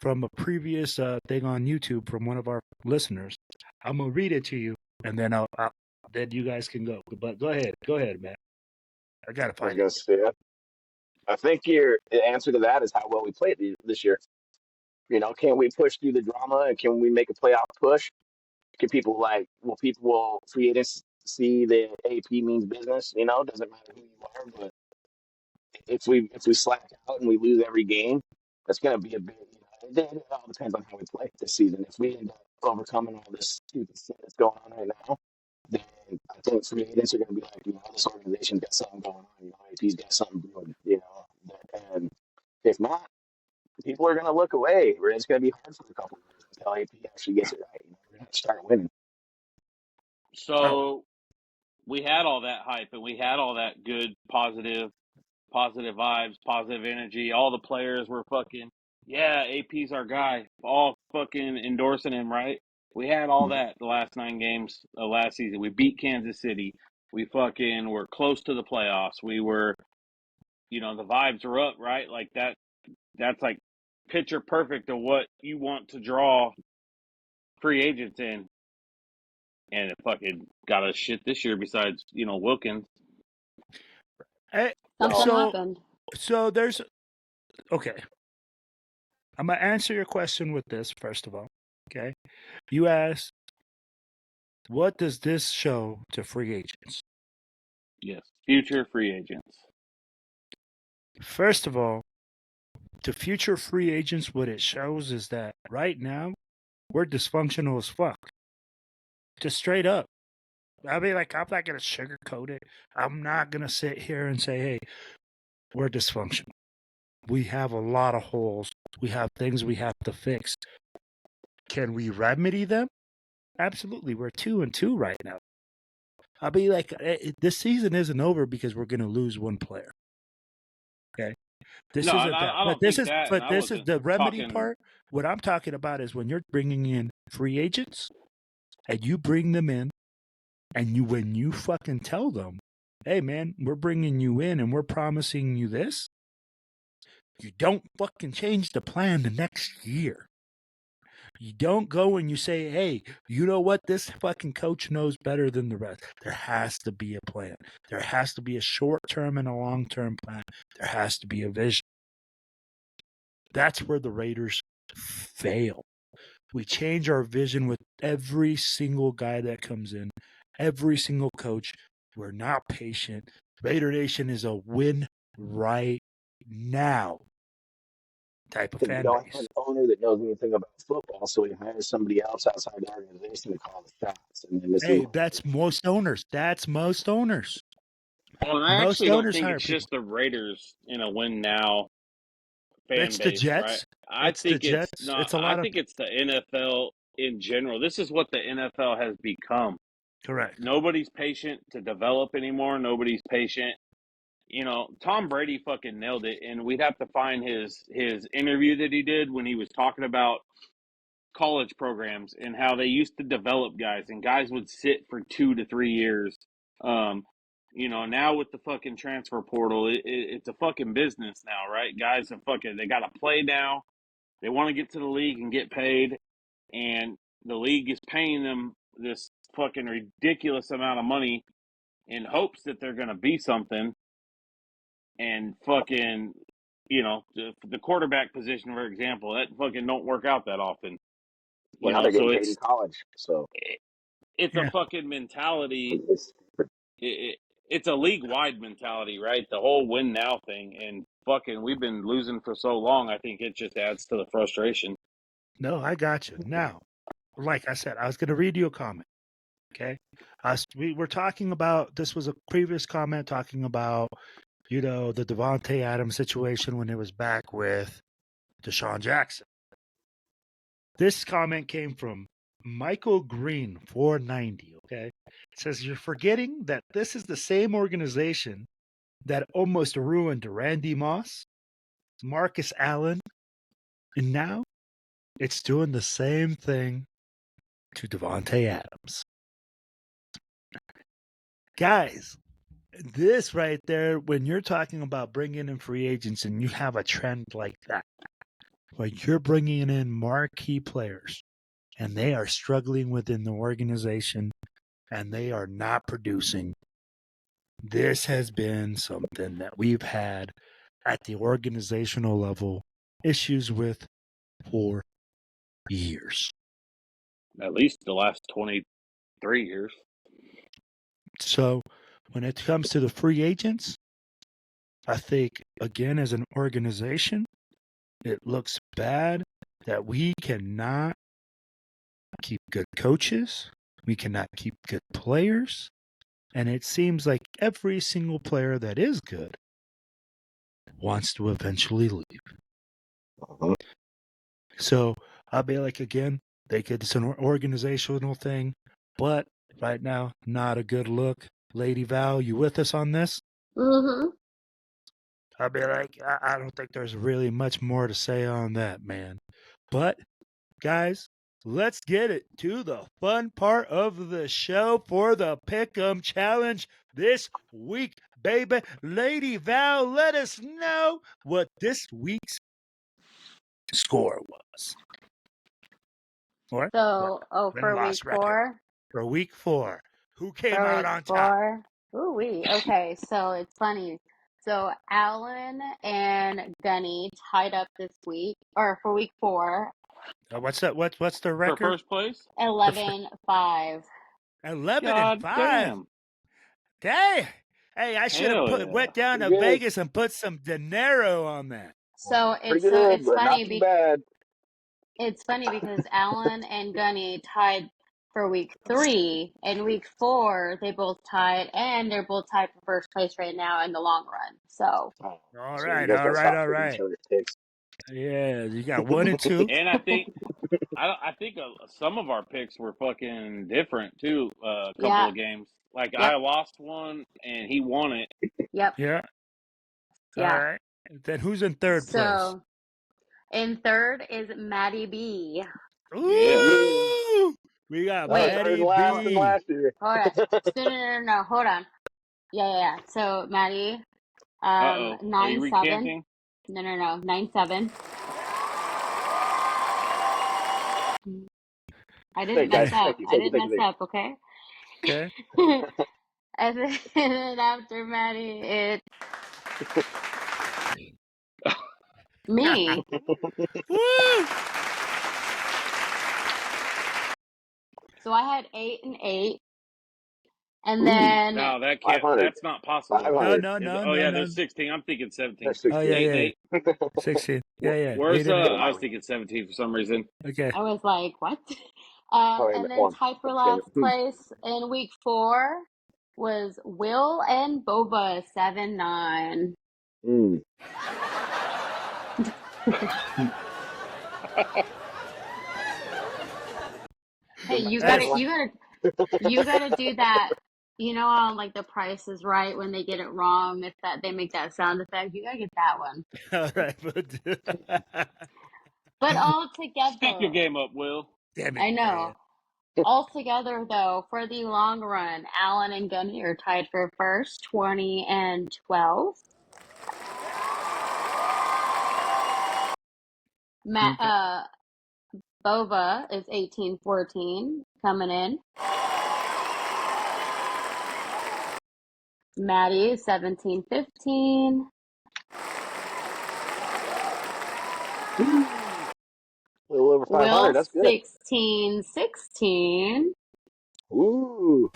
S2: from a previous thing on YouTube from one of our listeners. I'm gonna read it to you, and then then you guys can go. But go ahead, man. I gotta
S5: I was
S2: find it.
S5: gonna say, I think your answer to that is how well we played this year. Can we push through the drama and can we make a playoff push? Can people will free agents see that AP means business? Doesn't matter who you are, but if we slack out and we lose every game, that's going to be a big. It all depends on how we play this season. If we end up overcoming all this stupid shit that's going on right now, then I think free agents are going to be like, this organization's got something going on. AP's got something doing. And if not, people are going to look away. It's going to be hard for a couple of years until AP actually gets it right. We're going to start winning.
S3: So we had all that hype and we had all that good, positive vibes, positive energy. All the players were fucking, yeah, AP's our guy. All fucking endorsing him, right? We had all that the last 9 games of last season. We beat Kansas City. We fucking were close to the playoffs. We were, the vibes are up, right? Like that's like picture perfect of what you want to draw free agents in. And it fucking got us shit this year besides, Wilkins.
S4: Something happened.
S2: So there's okay. I'm gonna answer your question with this first of all. Okay, you asked, what does this show to free agents?
S3: Yes, future free agents.
S2: First of all, to future free agents, what it shows is that right now we're dysfunctional as fuck. Just straight up. I mean, like, I'm not gonna sugarcoat it. I'm not gonna sit here and say, "Hey, we're dysfunctional. We have a lot of holes. We have things we have to fix. Can we remedy them? Absolutely. We're 2-2 right now. I'll be like, this season isn't over because we're going to lose one player. Okay, this
S3: No,
S2: isn't that.
S3: I
S2: But
S3: don't
S2: this
S3: think
S2: is
S3: that.
S2: but
S3: And I
S2: this is
S3: wasn't
S2: the remedy
S3: talking.
S2: part. What I'm talking about is when you're bringing in free agents, and you bring them in, and when you fucking tell them, "Hey, man, we're bringing you in, and we're promising you this." You don't fucking change the plan the next year. You don't go and you say, "Hey, you know what? This fucking coach knows better than the rest." There has to be a plan. There has to be a short-term and a long-term plan. There has to be a vision. That's where the Raiders fail. We change our vision with every single guy that comes in, every single coach. We're not patient. Raider Nation is a win right now type of
S5: Because we
S2: fan
S5: don't have
S2: base.
S5: an owner that knows anything about football, so he hires somebody else outside the organization to call the shots. And then this is
S2: Hey, that's most owners.
S3: Well, and I
S2: Most
S3: actually don't
S2: owners
S3: think
S2: hire
S3: it's
S2: people.
S3: just the Raiders in a win now fan
S2: It's the
S3: base, right?
S2: Jets.
S3: I
S2: It's the
S3: think it's
S2: Jets.
S3: no.
S2: It's a
S3: I
S2: lot of
S3: think it's the NFL in general. This is what the NFL has become.
S2: correct.
S3: Nobody's patient to develop anymore. Nobody's patient. Tom Brady fucking nailed it, and we'd have to find his interview that he did when he was talking about college programs and how they used to develop guys, and guys would sit for 2 to 3 years. Now with the fucking transfer portal, it's a fucking business now, right? Guys are they got to play now. They want to get to the league and get paid, and the league is paying them this fucking ridiculous amount of money in hopes that they're going to be something. And fucking, the quarterback position, for example, that fucking don't work out that often.
S5: well, now they're
S3: So
S5: getting paid in college. So
S3: it's a
S2: Yeah.
S3: fucking mentality.
S5: it's,
S3: It's a league wide mentality, right? The whole win now thing, and fucking, we've been losing for so long. I think it just adds to the frustration.
S2: No, I got you. Now, like I said, I was going to read you a comment. Okay. We were talking about, this was a previous comment talking about, the Davonte Adams situation when it was back with Deshaun Jackson. This comment came from Michael Green, 490. Okay. It says, "You're forgetting that this is the same organization that almost ruined Randy Moss, Marcus Allen, and now it's doing the same thing to Davonte Adams." Guys, this right there, when you're talking about bringing in free agents and you have a trend like that, like you're bringing in marquee players and they are struggling within the organization and they are not producing. This has been something that we've had at the organizational level issues with for years.
S3: At least the last 23 years.
S2: So when it comes to the free agents, I think, again, as an organization, it looks bad that we cannot keep good coaches. We cannot keep good players. And it seems like every single player that is good wants to eventually leave.
S5: Uh-huh.
S2: So I'll be like, again, it's an organizational thing, but right now, not a good look. Lady Val, you with us on this?
S4: Mm-hmm.
S2: I'll be like, I don't think there's really much more to say on that, man. But, guys, let's get it to the fun part of the show for the Pick'em Challenge this week, baby. Lady Val, let us know what this week's score was. Or
S4: So, for week
S2: win-loss record
S4: 4.
S2: for week 4. Who came
S4: For
S2: out
S4: week
S2: on top?
S4: 4. Ooh wee. Okay, so it's funny. So Alan and Gunny tied up this week, or for week 4,
S2: What's that? What's the
S3: For
S2: record?
S3: first place?
S4: 11-5.
S2: 11-5.
S3: Damn.
S2: Dang. Hey, I should have
S3: Hell yeah.
S2: went down to
S5: Pretty good.
S2: Vegas and put some dinero on that.
S4: So
S5: Pretty good,
S4: it's
S5: but not
S4: funny
S5: too bad.
S4: it's funny because Alan and Gunny tied for week 3, and week 4 they both tied, and they're both tied for first place right now in the long run. So
S5: Oh,
S2: All
S5: so
S2: right,
S5: you guys
S2: all
S5: gotta
S2: right,
S5: stop
S2: all
S5: taking
S2: right.
S5: each other's picks.
S2: Yeah, you got 1 and 2.
S3: And I think some of our picks were fucking different too. A couple
S4: yeah,
S3: of games, like
S4: yep,
S3: I lost one and he won it.
S4: yep,
S2: Yeah. All
S4: yeah.
S2: right. Then who's in third place?
S4: So in third is Maddie B.
S3: Yeah.
S2: Ooh! We got
S4: Wait,
S5: Third
S2: Maddie
S5: and last from
S2: B.
S5: last year.
S4: hold on. No, hold on. Yeah. So Maddie,
S3: Are you
S4: 9-7.
S3: recanting?
S4: No, 9-7. I didn't
S5: Thank you,
S4: mess
S5: guys.
S2: Okay.
S4: up.
S5: Thank you.
S4: I
S5: Take it.
S4: didn't
S5: Take it.
S4: mess
S5: Take
S4: up, okay?
S2: Okay.
S4: And then after Maddie, it's me.
S2: Woo!
S4: So I had 8-8, and
S5: Ooh,
S4: then
S3: No, that can't.
S5: 500.
S3: That's not possible.
S5: 500.
S3: Oh yeah, there's 16. I'm thinking 17.
S5: That's
S2: Oh,
S5: 16.
S2: yeah,
S3: 8
S2: yeah.
S3: and 8.
S2: 16. Yeah.
S3: Where's
S2: 8 and 8.
S5: Hold on,
S3: I was
S5: Miley.
S3: thinking 17 for some reason.
S2: Okay.
S4: I was like, what?
S5: Oh, wait a
S4: And
S5: minute.
S4: then
S5: Hold on.
S4: tied for
S5: Damn
S4: last
S5: it.
S4: place in week 4 was Will and Boba 7-9. Hey, you
S2: That's
S4: gotta do that. You know, on like The Price is Right when they get it wrong, if that they make that sound effect, you gotta get that one.
S2: all right.
S4: But all
S3: Step your
S4: together,
S3: game up, Will.
S2: Damn it,
S4: I
S2: man.
S4: know. All together though, for the long run, Alan and Gunny are tied for first, 20-12. Matt,
S2: Okay.
S4: Bova is 18-14 coming in. Maddie is 17-15.
S5: A little over 500.
S4: Will
S5: That's good.
S4: 16-16.
S5: Ooh,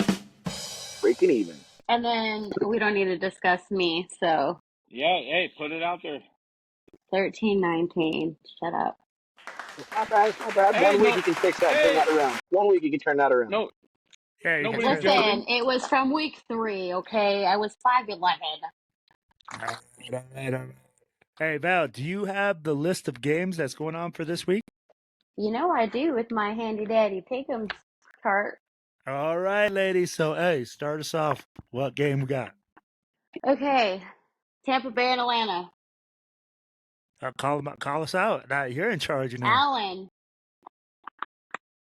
S5: breaking even.
S4: And then we don't need to discuss me, so
S3: Yeah. Hey, put it out there.
S4: 13-19. Shut up.
S5: It's not bad. It's not bad.
S3: Hey,
S5: One week
S3: no.
S5: you can fix that. Turn
S3: Hey,
S5: that around. 1 week you can turn that around.
S3: no.
S2: Yeah, you can
S3: Nobody's
S2: turn that.
S4: Listen,
S3: judging.
S4: it was from week 3, okay? I was 5-11.
S2: All right. Hey, Val, do you have the list of games that's going on for this week?
S4: You know I do with my handy dandy pick'em chart.
S2: All right, ladies. So, hey, start us off. What game we got?
S4: Okay, Tampa Bay and Atlanta.
S2: Call us out. Now you're in charge now.
S4: Allen.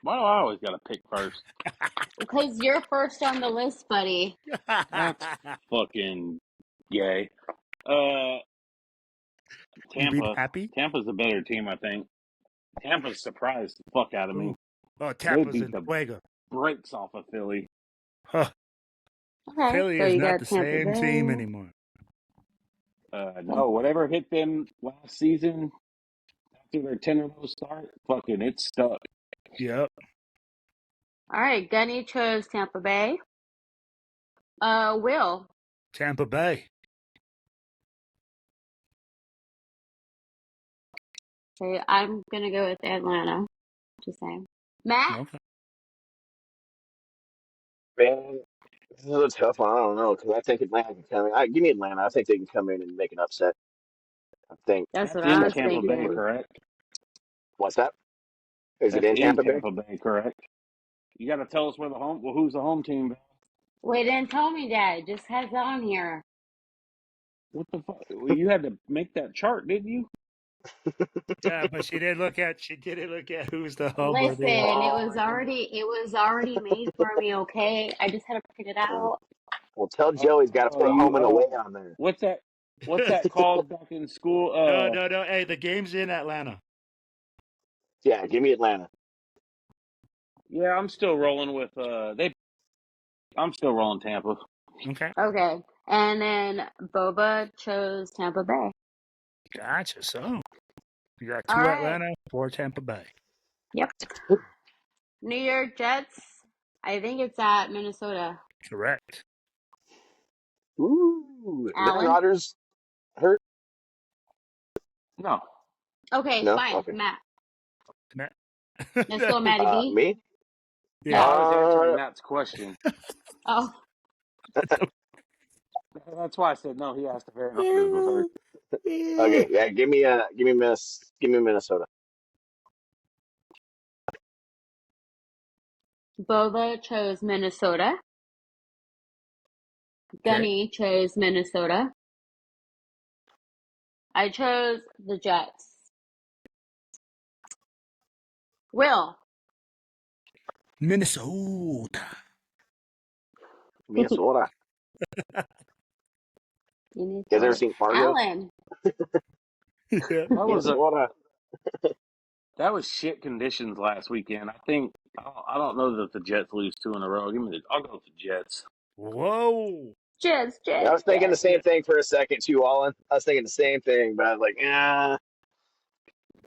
S3: Why do I always got to pick first?
S4: Because you're first on the list, buddy.
S3: That's fucking gay.
S2: You being
S3: Tampa.
S2: happy?
S3: Tampa's a better team, I think. Tampa's surprised the fuck out of me.
S2: Oh,
S3: They
S2: Tampa's
S3: beat
S2: in
S3: the
S2: Fuego.
S3: brakes off of Philly.
S2: Huh.
S4: Okay,
S2: Philly
S4: so
S2: is
S4: you
S2: not
S4: got
S2: the
S4: Tampa
S2: same
S4: Bay.
S2: team anymore.
S3: No, whatever hit them last season after their 10-0 start, fucking it's stuck.
S2: Yep.
S4: All right, Gunny chose Tampa Bay. Will.
S2: Tampa Bay.
S4: Okay, I'm gonna go with Atlanta. Just saying. Matt.
S2: Okay.
S5: Man, this is a tough one. I don't know because I think Atlanta can come in. Give me Atlanta. I think they can come in and make an upset. I think.
S4: That's what
S3: That's
S4: I
S3: in
S4: was
S3: Tampa Bay,
S4: thinking.
S3: correct?
S5: What's that? Is it
S3: That's
S5: in
S3: in
S5: Tampa Bay?
S3: Tampa Bay, correct? You got to tell us who's the home team.
S4: Wait, didn't tell me that. It just has on here.
S3: What the fuck? Well, you had to make that chart, didn't you?
S2: Yeah, but she didn't look at who's the home or
S4: Listen,
S2: the
S4: it was already made for me, okay? I just had to print it out.
S5: Well, tell Joe he's got to put home and away on there.
S3: What's that? What's that called back in school?
S2: No. Hey, the game's in Atlanta.
S5: Yeah, give me Atlanta.
S3: Yeah, I'm still rolling with I'm still rolling Tampa.
S2: Okay.
S4: Okay. And then Boba chose Tampa Bay.
S2: Gotcha. So you got 2
S4: All right.
S2: Atlanta, 4 Tampa Bay.
S4: Yep. New York Jets. I think it's at Minnesota.
S2: Correct.
S5: Ooh, Aaron
S4: Alan?
S5: Rodgers hurt?
S3: No.
S4: Okay,
S5: No?
S4: fine.
S5: Okay.
S4: Matt.
S2: Matt.
S4: Let's go, Matty B.
S5: Me?
S3: No,
S2: Yeah.
S3: I was answering Matt's question.
S4: Oh,
S3: That's why I said no. He asked if Aaron Rodgers was hurt.
S5: Okay, yeah, give me Minnesota.
S4: Boba chose Minnesota. Gunny chose Minnesota. I chose the Jets. Will.
S2: Minnesota.
S5: Minnesota. You guys ever seen Fargo?
S4: Alan.
S2: Yeah.
S5: Minnesota.
S3: That was shit conditions last weekend. I don't know that the Jets lose 2 in a row. I'll go with the Jets.
S2: Whoa.
S4: Jets.
S5: Yeah, I was thinking the same thing for a second too, Allen. I was thinking the same thing, but I was like, I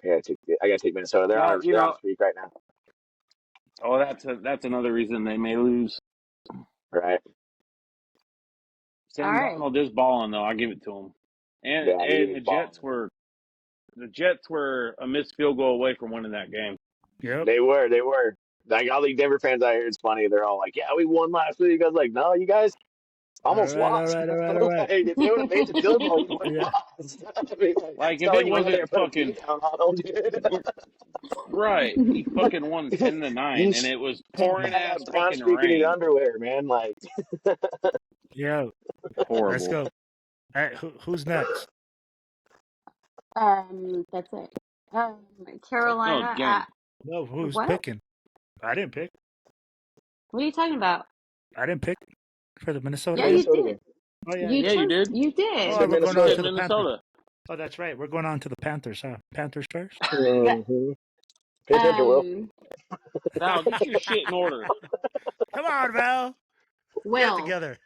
S5: gotta take Minnesota. They're on a streak right now.
S3: Oh, that's another reason they may lose.
S5: Right.
S3: Sam Darnold is balling though. I'll give it to him. And the Jets were a missed field goal away from winning that game.
S2: Yep.
S5: They were. Like all the Denver fans I hear, it's funny. They're all like, "Yeah, we won last week." I was like, "No, you guys almost lost."
S2: All right.
S5: Like, if they would have made the field goal, you would have lost. I mean,
S3: like if it wasn't fucking right, he fucking won 10-9, and it was pouring ass fucking rain.
S5: In his underwear, man. Like,
S2: yeah,
S3: horrible.
S2: Let's go. All right, who's next?
S4: That's it. Carolina.
S2: No, who's
S4: what?
S2: picking? I didn't pick.
S4: What are you talking about?
S2: I didn't pick for the Minnesota.
S4: Yeah, you did.
S2: Oh yeah,
S3: you did.
S4: You did.
S2: Oh, we're going on to the
S3: Minnesota.
S2: Oh, that's right. We're going on to the Panthers, huh? Panthers first.
S5: Mm-hmm. Pay attention, Will.
S3: Val, get your shit in order.
S2: Come on, Val. Get it together.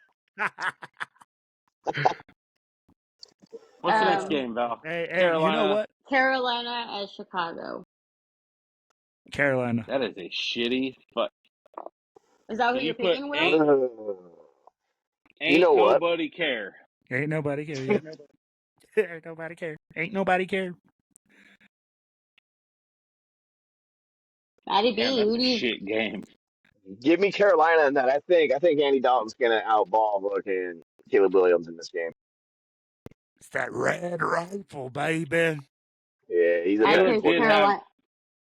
S3: What's the next game, Val?
S2: Hey,
S3: Carolina.
S2: You know what?
S4: Carolina at Chicago.
S2: Carolina.
S3: That is a shitty fuck.
S4: Is that what you're picking, Will?
S3: Ain't nobody care.
S2: Ain't nobody care. Ain't nobody care. Ain't nobody care.
S4: Matty B,
S3: that's a shit game.
S5: Give me Carolina in that. I think Andy Dalton's gonna outball fucking Caleb Williams in this game.
S2: It's that red rifle, baby.
S5: Yeah, he's
S4: I picked Carolina.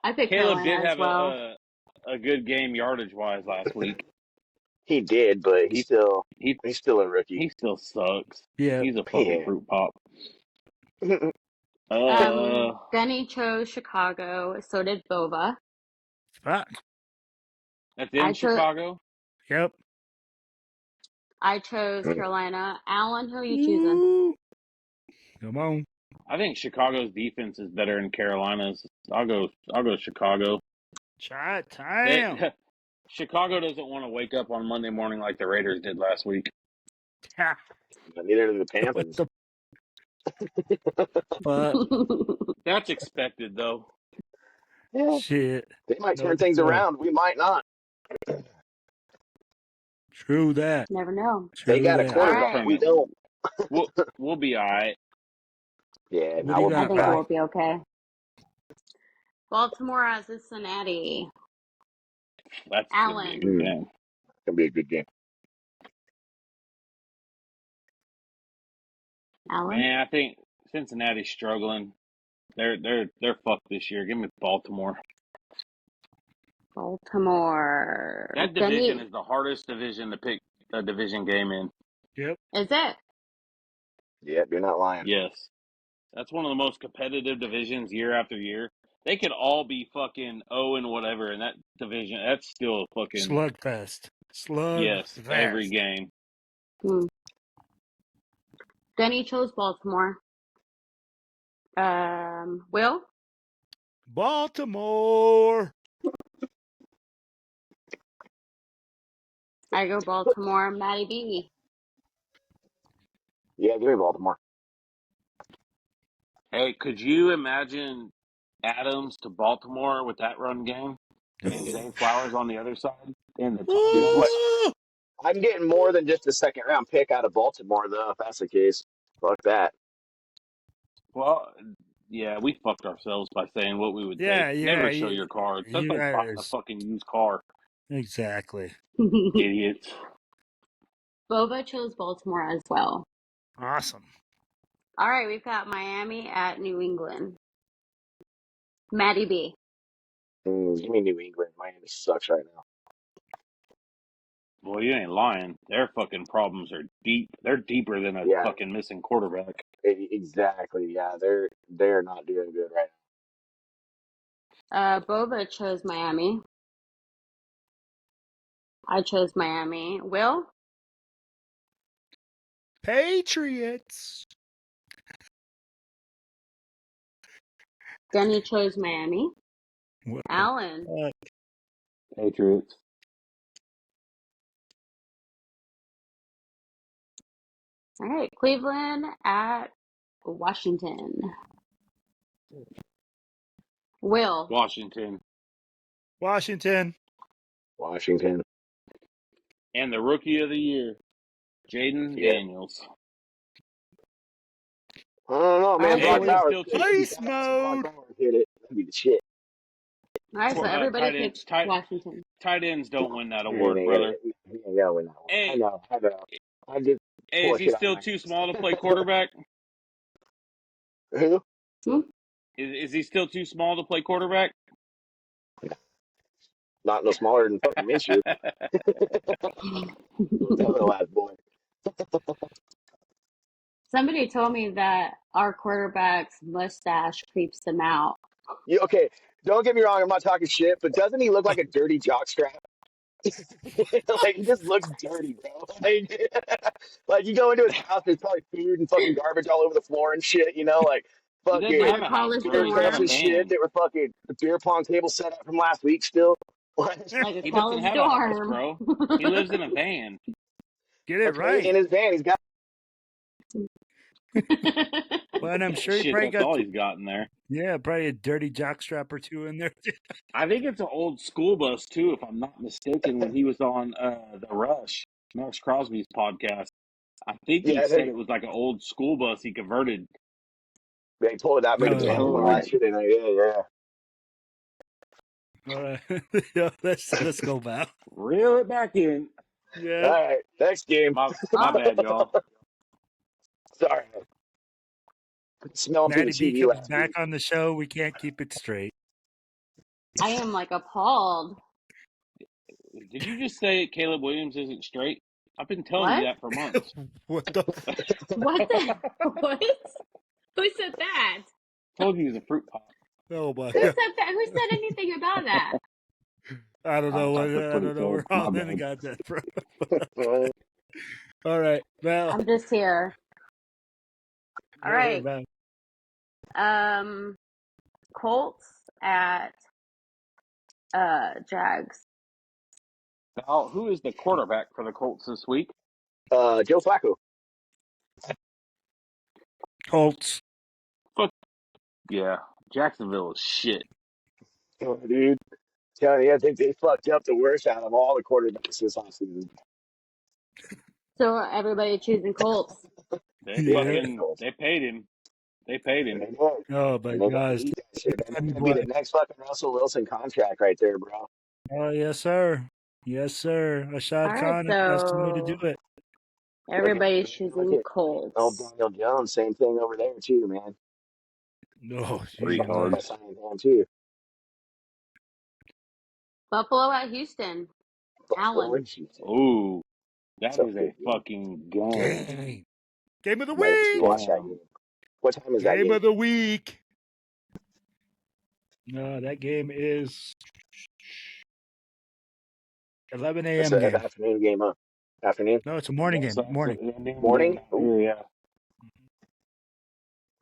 S4: I picked
S3: Caleb
S4: Carolina
S3: did have
S4: as well.
S3: a good game yardage wise last week.
S5: He did, but he's still a rookie.
S3: He still sucks.
S2: Yeah,
S3: he's a fucking fruit pop.
S4: Benny chose Chicago. So did Boba.
S2: Fuck.
S3: That's
S4: I
S3: in
S4: chose-
S3: Chicago.
S2: Yep.
S4: I chose Carolina. Alan, who are you choosing?
S2: Ooh. Come on.
S3: I think Chicago's defense is better than Carolina's. I'll go Chicago.
S2: Shot time.
S3: Chicago doesn't want to wake up on Monday morning like the Raiders did last week.
S5: But neither do the Panthers.
S2: But
S3: That's expected, though.
S5: Yeah,
S2: shit.
S5: they might turn
S2: No,
S5: things
S2: no.
S5: around. We might not.
S2: True that.
S4: Never know.
S5: They
S2: True
S5: got a
S2: that.
S5: quarterback.
S4: All right.
S5: We don't.
S3: We'll be all right.
S5: Yeah,
S2: What
S5: now
S2: do you
S5: we'll
S4: I
S2: got,
S5: be
S4: think
S2: Val?
S4: we'll be okay. Baltimore at Cincinnati.
S3: That's
S4: Alan.
S3: gonna be a good game.
S5: gonna be a good game.
S4: Alan.
S3: Man, I think Cincinnati's struggling. They're fucked this year. Give me Baltimore.
S4: Baltimore.
S3: That division is the hardest division to pick a division game in.
S2: Yep.
S4: Is it?
S5: Yep, you're not lying.
S3: Yes. That's one of the most competitive divisions year after year. They could all be fucking 0 and whatever in that division. That's still fucking
S2: Slugfest.
S3: yes, every game.
S4: Denny chose Baltimore. Will?
S2: Baltimore.
S4: I go Baltimore. Maddie B.
S5: Yeah, give me Baltimore.
S3: Hey, could you imagine Adams to Baltimore with that run game and Zay Flowers on the other side in the top
S5: Dude, what?
S2: Ooh.
S5: I'm getting more than just a second round pick out of Baltimore, though. If that's the case, fuck that.
S3: Well, yeah, we fucked ourselves by saying what we would
S2: Yeah,
S3: take.
S2: yeah,
S3: Never show
S2: you-
S3: your cards. That's
S2: you
S3: like buying a
S2: guys-
S3: fucking used car.
S2: Exactly.
S3: Idiots.
S4: Boba chose Baltimore as well.
S2: Awesome.
S4: All right, we've got Miami at New England. Maddie B.
S5: Give me New England. Miami sucks right now.
S3: Well, you ain't lying. Their fucking problems are deep. They're deeper than a
S5: Yeah.
S3: fucking missing quarterback.
S5: Exactly. Yeah, they're not doing good right now.
S4: Boba chose Miami. I chose Miami. Will?
S2: Patriots.
S4: Denny chose Miami.
S2: What the
S4: Alan?
S2: fuck?
S3: Patriots.
S4: All right, Cleveland at Washington. Will?
S3: Washington.
S2: Washington.
S5: Washington.
S3: And the rookie of the year, Jaden
S5: Yeah.
S3: Daniels.
S5: I don't know, man.
S4: Alright,
S5: Brock
S3: Hey,
S5: Bowers.
S3: still too-
S2: Ice
S5: Brock
S2: mode.
S5: Bowers hit it. That'd be the shit.
S4: All right, so
S3: Well,
S4: everybody
S3: tight ends-
S4: picked
S3: tight-
S4: Washington.
S3: Tight ends don't win that
S5: He
S3: award,
S5: ain't
S3: brother.
S5: gonna win that one.
S3: Hey.
S5: I know. I just
S3: Hey, is he
S5: bullshit on
S3: still
S5: my-
S3: too small to play quarterback?
S5: Who?
S3: Is he still too small to play quarterback?
S5: Not no smaller than fucking Minshew. That little ass boy.
S4: Somebody told me that our quarterback's mustache creeps them out.
S5: Yeah, okay, don't get me wrong. I'm not talking shit, but doesn't he look like a dirty jockstrap? Like he just looks dirty, bro. Like you go into his house, there's probably food and fucking garbage all over the floor and shit. You know, like
S3: He doesn't
S5: fucking
S3: have a house,
S4: polished
S3: bro.
S5: beer
S3: He's
S4: dorm.
S3: got
S5: cups
S3: a
S5: and shit
S3: van.
S5: that were fucking the beer pong table set up from last week still.
S4: Like a
S3: He doesn't
S4: college
S3: have a house,
S4: dorm.
S3: bro. He lives in a van.
S2: Get it
S5: Okay,
S2: right.
S5: in his van, he's got.
S2: But I'm sure he
S3: Shit,
S2: probably
S3: that's all
S2: got,
S3: he's got in there.
S2: yeah, probably a dirty jockstrap or two in there.
S3: I think it's an old school bus too, if I'm not mistaken. When he was on the Rush, Max Crosby's podcast, I think he
S5: Yeah,
S3: said it was like an old school bus he converted.
S5: They told it out, made a van
S3: Oh,
S5: and
S3: right.
S5: that shit in there. Yeah.
S2: All right. Yeah, let's go back.
S3: Reel it back in.
S2: Yeah.
S5: All right, next game.
S3: My bad, y'all.
S5: Sorry. Smelling through the
S2: Maddie B
S5: TV
S2: comes
S5: last
S2: back
S5: week.
S2: on the show. We can't keep it straight.
S4: I am like appalled.
S3: Did you just say Caleb Williams isn't straight? I've been telling
S4: What?
S3: you that for months.
S2: What the?
S4: What the? What? Who said that?
S3: Told you he was a fruit pop.
S2: Oh my
S4: Who
S2: god!
S4: said that? Who said anything about that?
S2: I don't know what.
S3: That's
S2: I
S3: pretty
S2: don't know
S3: cool.
S2: where
S3: My
S2: Holland
S3: bad.
S2: got that from.
S5: Well,
S2: All right, Val.
S4: I'm just here. All
S2: Go ahead,
S4: right.
S2: Val.
S4: Colts at Jags.
S3: Now, who is the quarterback for the Colts this week?
S5: Joe Flacco.
S2: Colts.
S3: Fuck yeah, Jacksonville is shit.
S5: Oh, dude. Telling you, I think they fucked up the worst out of all the quarterbacks this offseason.
S4: So everybody choosing Colts.
S3: They
S2: Yeah.
S3: they paid him. They paid
S5: And
S3: him.
S5: they did.
S2: Oh my
S5: And they got to
S2: gosh.
S5: eat that shit. That
S2: Funny
S5: could be
S2: boy.
S5: the next fucking Russell Wilson contract right there, bro.
S2: Oh yes, sir. Yes, sir.
S4: All
S2: Ashad
S4: right,
S2: Khan asked me to do
S4: so
S2: it.
S4: everybody's
S5: Look
S4: choosing
S5: at old
S4: Colts.
S5: Daniel Jones, same thing over there too, man.
S2: No,
S3: Retard.
S2: Jesus.
S5: Signing him too.
S4: Buffalo at Houston. Allen.
S3: Ooh, that
S5: So
S3: is a
S5: good,
S3: fucking game.
S2: Game of the
S5: might actually
S2: week.
S5: watch that
S3: Damn.
S5: game. What time is that
S2: Game
S5: game?
S2: of the week. No, that game is 11
S5: It's
S2: a.m.
S5: an
S2: game.
S5: afternoon game, huh? Afternoon?
S2: No, it's a morning game.
S3: So that's
S2: Morning.
S3: the Indian
S5: Morning?
S3: game out here,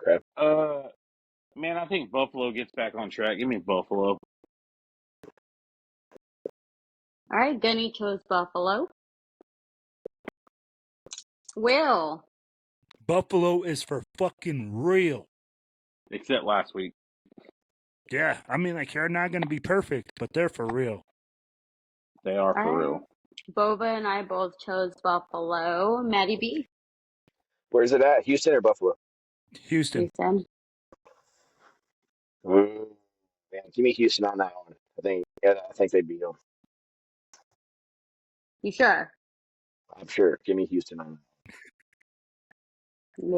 S3: yeah.
S5: Okay.
S3: Man, I think Buffalo gets back on track. Give me Buffalo.
S4: All right, Gunny chose Buffalo. Will.
S2: Buffalo is for fucking real.
S3: Except last week.
S2: Yeah, I mean, like, they're not going to be perfect, but they're for real.
S3: They are
S4: All
S3: for
S4: right.
S3: real.
S4: Bova and I both chose Buffalo. Maddie B.
S5: Where's it at? Houston or Buffalo?
S2: Houston.
S4: Houston.
S5: Man, give me Houston on that one. I think they beat them.
S4: You sure?
S5: I'm sure. Give me Houston on that.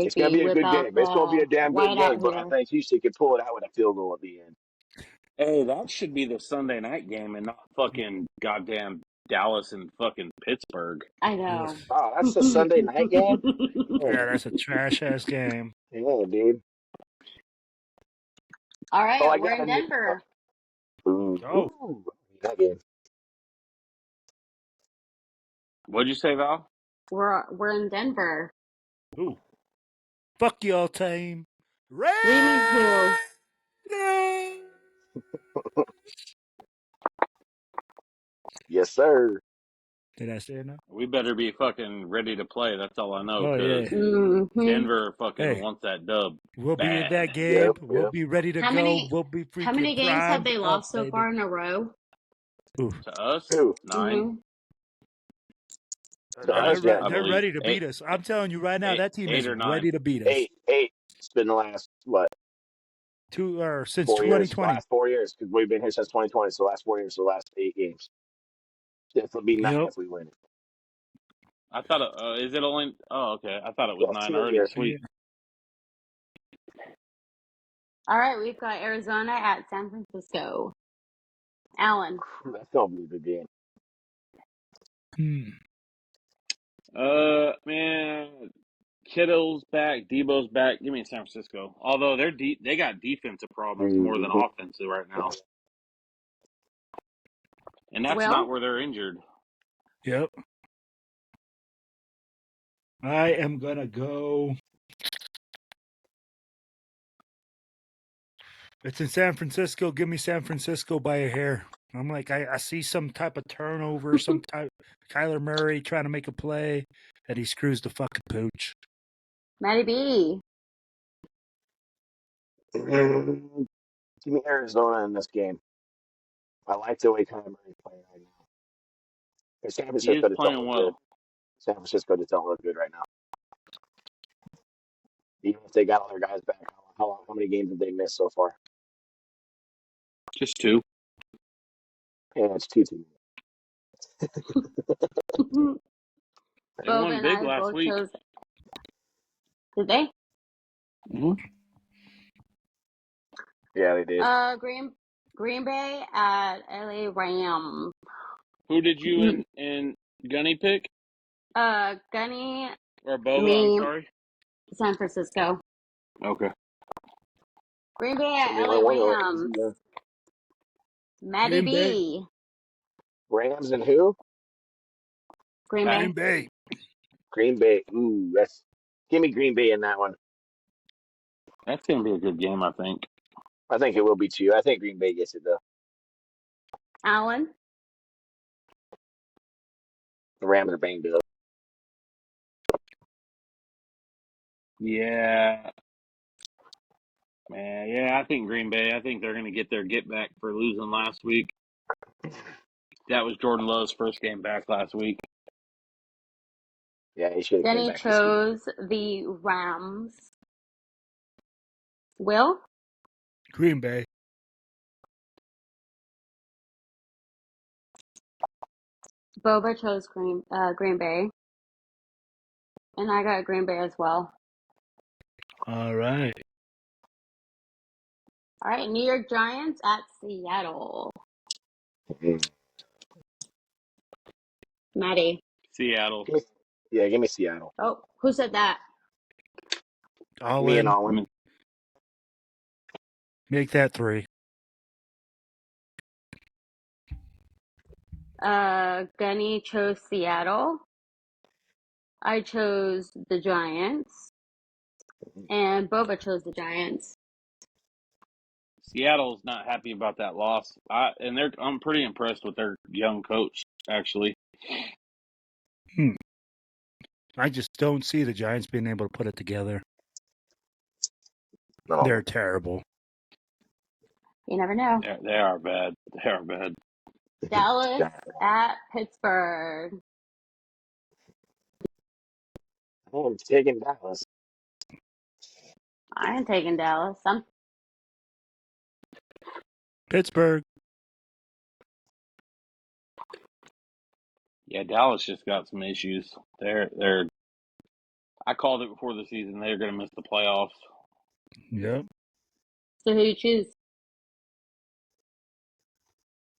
S5: It's gonna
S4: Maybe
S5: be a
S4: whip
S5: good
S4: out
S5: game. It's gonna be
S4: the
S5: a damn good
S4: white out
S5: game, but I
S4: here.
S5: think Houston can pull it out with a field goal at the end.
S3: Hey, that should be the Sunday night game and not fucking goddamn Dallas and fucking Pittsburgh.
S4: I know.
S5: Oh, that's the Sunday night game?
S2: Yeah, that's a trash-ass game.
S5: Yeah, dude.
S4: All
S5: Oh,
S4: right,
S5: I
S4: we're
S5: got
S4: in
S5: a new.
S4: Denver.
S5: Ooh,
S2: Oh.
S5: ooh, that game.
S3: What'd you say, Val?
S4: We're in Denver.
S2: Ooh. Fuck y'all, team.
S4: What do you mean who?
S5: Yes, sir.
S2: Did I say it now?
S3: We better be fucking ready to play. That's all I know.
S2: Oh, yeah.
S4: Mm-hmm.
S3: Denver fucking
S2: Hey.
S3: wants that dub.
S2: We'll be in
S3: Bad.
S2: that game.
S5: Yep,
S2: We'll
S5: yep.
S2: be ready to
S4: How
S2: go.
S4: many-
S2: We'll be freaking
S4: How many games have they
S2: primed
S4: lost
S2: up,
S4: so
S2: baby.
S4: far in a row?
S2: Ooh.
S3: To us,
S5: Who?
S3: 9.
S4: Mm-hmm.
S5: To us,
S2: They're,
S5: yeah.
S3: I
S2: they're
S3: believe.
S2: ready to
S3: 8,
S2: beat us. I'm telling you right now, that team
S3: 8
S2: is
S3: or 9.
S2: ready to beat us.
S5: Eight. It's been the last, what,
S2: Since
S5: 4 years?
S2: 2020.
S5: Last 4 years, because we've been here since 2020. So the last 4 years, the last 8 games. This will be 9
S2: Yep.
S5: if we win it.
S3: I thought is it only? Oh, okay. I thought it was
S5: Yeah,
S3: 9
S5: 2 a
S3: already.
S5: year.
S3: Sweet.
S4: All right, we've got Arizona at San Francisco. Allen.
S5: That's gonna be a good game.
S3: Man, Kittle's back, Debo's back. Give me San Francisco. Although they got defensive problems more than offensive right now, and that's
S4: Will?
S3: not where they're injured.
S2: Yep. I am going to go. It's in San Francisco. Give me San Francisco by a hair. I'm like, I see some type of turnover, some type Kyler Murray trying to make a play, and he screws the fucking pooch.
S4: Maddie B.
S5: Give me Arizona in this game. I like the way Kyler Murray's playing right now. And San
S3: He
S5: Francisco
S3: is
S5: just don't
S3: playing
S5: look good.
S3: well.
S5: San Francisco just don't look good right now. Even if they got all their guys back, how many games have they missed so far?
S3: Just 2.
S5: Yeah, it's 2-2.
S3: They
S4: Bova
S3: won
S4: and
S3: big
S4: I
S3: last
S4: both
S3: week.
S4: chose. Did they?
S3: Mm-hmm.
S5: Yeah, they did.
S4: Green Bay at LA Rams.
S3: Who did you and Gunny pick?
S4: Gunny,
S3: Or Boba?
S4: me,
S3: I'm sorry.
S4: San Francisco.
S3: Okay.
S4: Green Bay
S5: So
S4: at
S5: they
S4: LA
S5: only won the
S4: Rams.
S5: season.
S4: Maddie
S2: Green Bay.
S4: B.
S5: Rams and who?
S4: Green
S2: Green
S4: Bay.
S2: Bay.
S5: Green Bay. Ooh, give me Green Bay in that one.
S3: That's going to be a good game, I think.
S5: I think it will be too. I think Green Bay gets it though.
S4: Allen.
S5: The Rams are banged up.
S3: Yeah. Man, yeah, I think Green Bay. I think they're going to get their get back for losing last week. That was Jordan Love's first game back last week.
S5: Yeah, he should have came
S4: Denny
S5: back this week.
S4: chose the Rams. Will?
S2: Green Bay.
S4: Boba chose Green Bay. And I got Green Bay as well.
S2: All right.
S4: All right, New York Giants at Seattle. Maddie.
S3: Seattle.
S5: Give me Seattle.
S4: Oh, who said that?
S2: All
S5: Me and
S2: in.
S5: Allen.
S2: Make that 3.
S4: Gunny chose Seattle. I chose the Giants. And Boba chose the Giants.
S3: Seattle's not happy about that loss. I'm pretty impressed with their young coach, actually.
S2: I just don't see the Giants being able to put it together.
S5: No.
S2: They're terrible.
S4: You never know.
S3: They are bad. They are bad.
S4: Dallas at Pittsburgh.
S5: I'm taking Dallas.
S4: I ain't taking Dallas.
S2: Pittsburgh.
S3: Yeah, Dallas just got some issues. I called it before the season. They're going to miss the playoffs.
S2: Yep.
S4: So who you choose?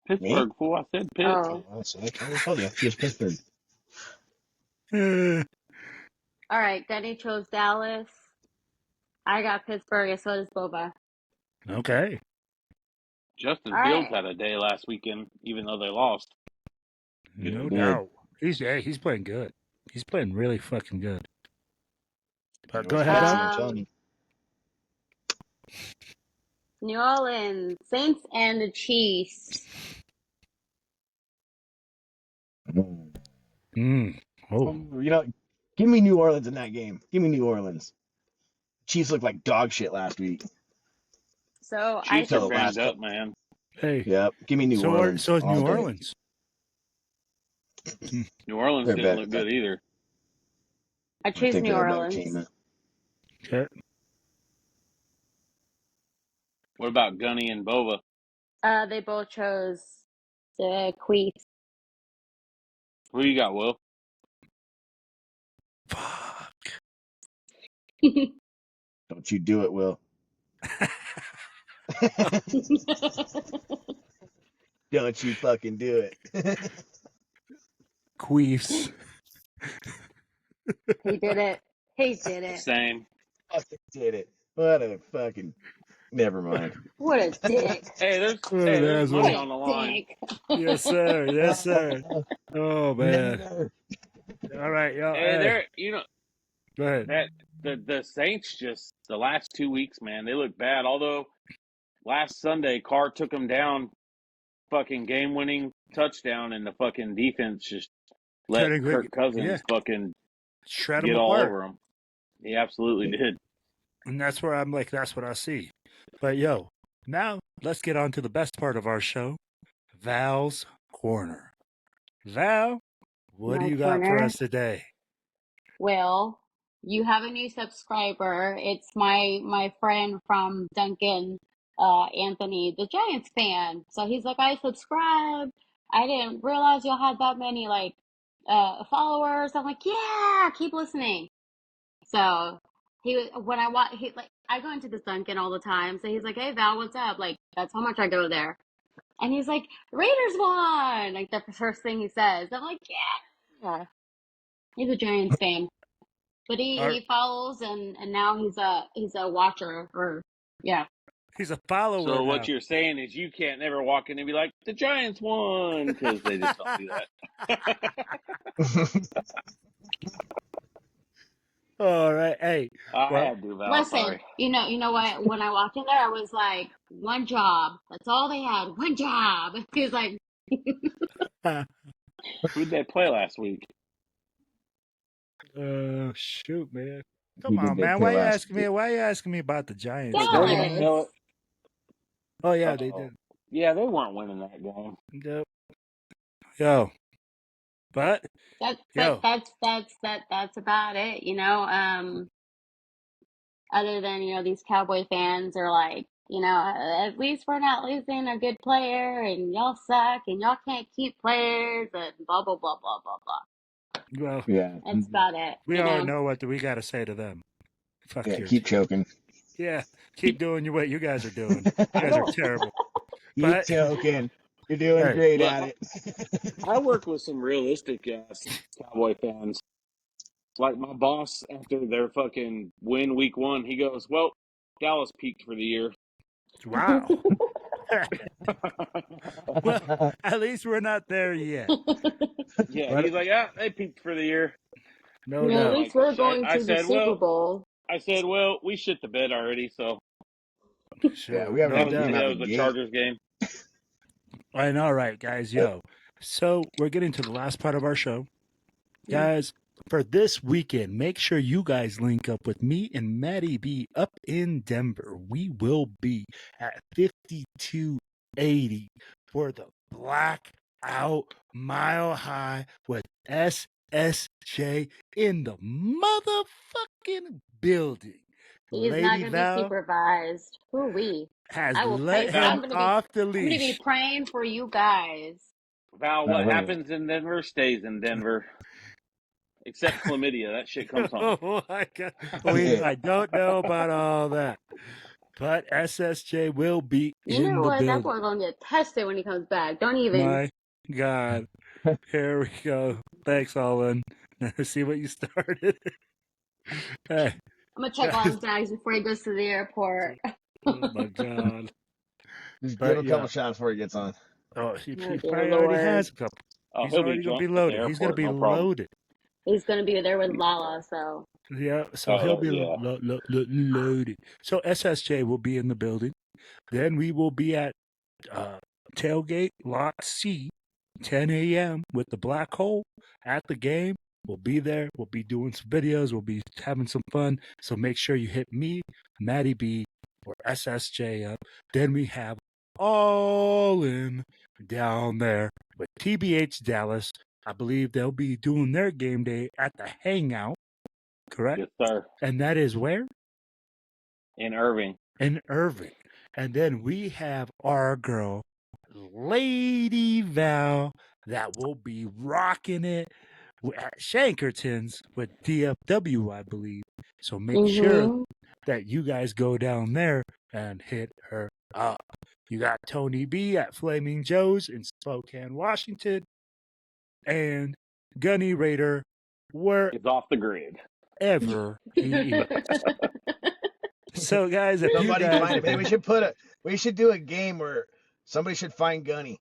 S3: Pittsburgh, fool. I said Pitt.
S4: Oh.
S5: I told you. It's Pittsburgh.
S4: All right, Gunny chose Dallas. I got Pittsburgh, and so does Boba.
S2: Okay.
S3: Justin
S4: All
S3: Fields
S4: right.
S3: had a day last weekend, even though they lost.
S2: No
S5: Good.
S2: doubt. He's playing good. He's playing really fucking good. But go ahead, Al.
S4: New Orleans Saints and the Chiefs.
S2: Oh.
S6: You know, give me New Orleans in that game. Give me New Orleans. Chiefs looked like dog shit last week.
S4: So
S3: Chiefs
S6: So
S3: are banged up, man.
S2: Hey.
S6: Yep. Give me New Orleans.
S2: So is
S6: all
S2: New
S6: day.
S2: Orleans.
S3: New Orleans
S6: They're
S3: didn't
S6: better.
S3: look good either.
S4: I choose
S6: think
S4: New
S6: they're a better
S4: Orleans.
S6: team.
S2: Okay.
S3: What about Gunny and Bova?
S4: They both chose the Chiefs.
S3: Who you got, Will?
S2: Fuck.
S6: Don't you do it, Will. Don't you fucking do it.
S2: Queefs.
S4: He did it. He did it.
S3: Same.
S6: Fucking did it. What a fucking. Never mind.
S4: What a dick.
S3: Hey, there's
S2: What an
S3: there's
S2: asshole.
S3: money
S4: What
S3: on the
S4: a
S3: line.
S4: dick.
S2: Yes, sir. Yes, sir. Oh man.
S6: Never.
S2: All right, y'all.
S3: Hey, there.
S2: Go ahead.
S3: That the Saints just the last 2 weeks, man, they look bad. Although last Sunday, Carr took them down, fucking game-winning touchdown, and the fucking defense just let Kirk Cousins fucking
S2: shred
S3: get
S2: them
S3: all
S2: apart.
S3: over him. He absolutely did.
S2: And that's where I'm like, that's what I see. But yo, now let's get on to the best part of our show, Val's Corner. Val, what do
S4: My
S2: you got for
S4: corner.
S2: us today?
S4: Well, you have a new subscriber. It's my friend from Duncan, Anthony, the Giants fan. So he's like, I subscribed. I didn't realize y'all had that many followers. I'm like, yeah, keep listening. So I go into this Duncan all the time. So he's like, hey Val, what's up? Like that's how much I go there. And he's like, Raiders won. Like the first thing he says. I'm like, yeah. He's a Giants fan. But he follows and now he's a watcher or yeah.
S2: He's a follower
S3: So
S2: now.
S3: what you're saying is you can't never walk in and be like, the Giants won, because they just don't do that.
S2: All right. Hey,
S3: I
S2: well,
S3: had to, Val.
S4: Listen,
S3: Sorry.
S4: you know what? When I walked in there, I was like, one job. That's all they had. One job. He was like,
S3: Who'd they play last week?
S2: shoot, man.
S6: Who
S2: Come
S6: did
S2: on,
S6: they
S2: man.
S6: play
S2: Why you
S6: last
S2: asking me? Why you asking me about the Giants?
S3: They
S2: man?
S3: didn't even know it.
S2: Oh yeah,
S3: Uh-oh.
S2: they did.
S3: Yeah, they weren't winning that game.
S2: Yep. Yo, but yo,
S4: that's about it. Other than these Cowboy fans are like, at least we're not losing a good player, and y'all suck, and y'all can't keep players, and blah blah blah blah blah blah.
S2: well,
S6: Yeah.
S4: That's about it.
S2: we already know what we got to say to them. Fuck
S6: Yeah,
S2: your
S6: keep
S2: team.
S6: choking.
S2: Yeah, keep doing what you guys are doing. You
S3: I
S2: guys are
S3: don't.
S2: terrible.
S6: Keep
S2: But
S6: choking. You're doing
S2: Hey.
S6: great
S3: Look,
S6: at it.
S3: I work with some realistic ass Cowboy fans. Like my boss, after their fucking win week 1, he goes, "Well, Dallas peaked for the year."
S2: wow. Well, at least we're not there yet.
S3: Yeah,
S2: But
S3: he's like, "Yeah, they peaked for the year."
S2: no
S4: At
S3: I'm
S2: doubt.
S4: least
S3: like,
S4: we're going
S3: I
S4: to the
S3: said,
S4: Super
S3: "Well,
S4: Bowl.
S3: we shit the bed already." So
S6: Yeah,
S2: Sure,
S6: we haven't
S2: no
S6: had
S2: doubt.
S6: have
S3: that
S6: a
S3: was the
S6: game.
S3: Chargers game.
S2: And all right, guys, yo. So we're getting to the last part of our show. Guys, for this weekend, make sure you guys link up with me and Maddie B up in Denver. We will be at 5280 for the Blackout Mile High with SSJ in the motherfucking building.
S4: He's not
S2: Lady
S4: going to be
S2: Val
S4: supervised. Who we?
S2: has
S4: I will
S2: let
S4: pray.
S2: him off the
S4: I'm gonna be
S2: leash.
S4: praying for you guys.
S3: Val, what happens in Denver stays in Denver. Except chlamydia, that shit comes home.
S2: Oh my God. I don't know about all that. But SSJ will be
S4: You
S2: in
S4: know
S2: the
S4: what? That
S2: building.
S4: boy gonna get tested when he comes back. Don't even.
S2: My God. Here we go. Thanks, Olin. See what you started? Hey,
S4: I'm gonna check all
S2: guys.
S4: his bags before he goes to the airport.
S2: Oh my God.
S6: Just give
S2: But
S6: him a
S2: yeah.
S6: couple shots before he gets on.
S2: Oh, he
S4: Oh dear
S2: probably already
S4: Lord.
S2: has a couple.
S3: Oh,
S2: He's
S3: he'll be
S2: already going to be
S3: drunk at the
S2: loaded. He's going to
S3: airport,
S2: be
S3: no problem.
S2: loaded.
S4: He's gonna be there with Lala, so
S2: Yeah, so he'll be
S3: yeah.
S2: loaded. So SSJ will be in the building. Then we will be at tailgate lot C, 10 a.m. with the black hole at the game. We'll be there. We'll be doing some videos. We'll be having some fun. So make sure you hit me, Maddie B, or SSJ up. Then we have All In down there with TBH Dallas. I believe they'll be doing their game day at the Hangout, correct?
S3: Yes, sir.
S2: And that is where?
S3: In Irving.
S2: In Irving. And then we have our girl, Lady Val, that will be rocking it at Shankerton's with DFW, I believe. So make sure that you guys go down there and hit her up. You got Tony B at Flaming Joe's in Spokane, Washington, and Gunny Raider
S3: It's off the grid.
S2: wherever he is. So, guys, if
S6: Somebody
S2: you guys
S6: find it. We should do a game where somebody should find Gunny.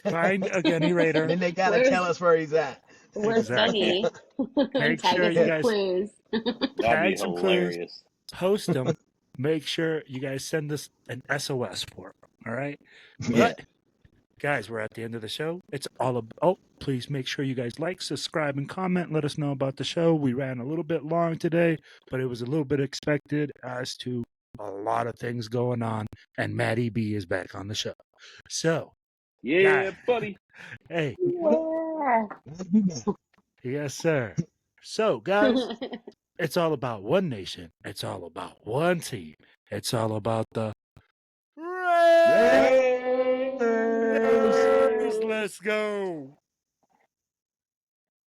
S2: find a Gunny Raider,
S6: Then they gotta tell us where he's at.
S4: Where's
S2: Exactly.
S4: Sunny?
S2: Make
S4: Tag
S2: sure
S4: us
S2: you
S4: some
S2: guys
S4: clues.
S3: That'd
S2: tag
S3: be
S2: some clues,
S3: hilarious.
S2: post them. Make sure you guys send us an SOS for it. All right.
S6: Yeah.
S2: But guys, we're at the end of the show. It's all about. Oh, please make sure you guys like, subscribe, and comment. Let us know about the show. We ran a little bit long today, but it was a little bit expected as to a lot of things going on. And Maddie B is back on the show. So,
S3: Yeah, buddy.
S2: hey,
S4: Yeah.
S2: yes, sir. So, guys, it's all about one nation. It's all about one team. It's all about the Red.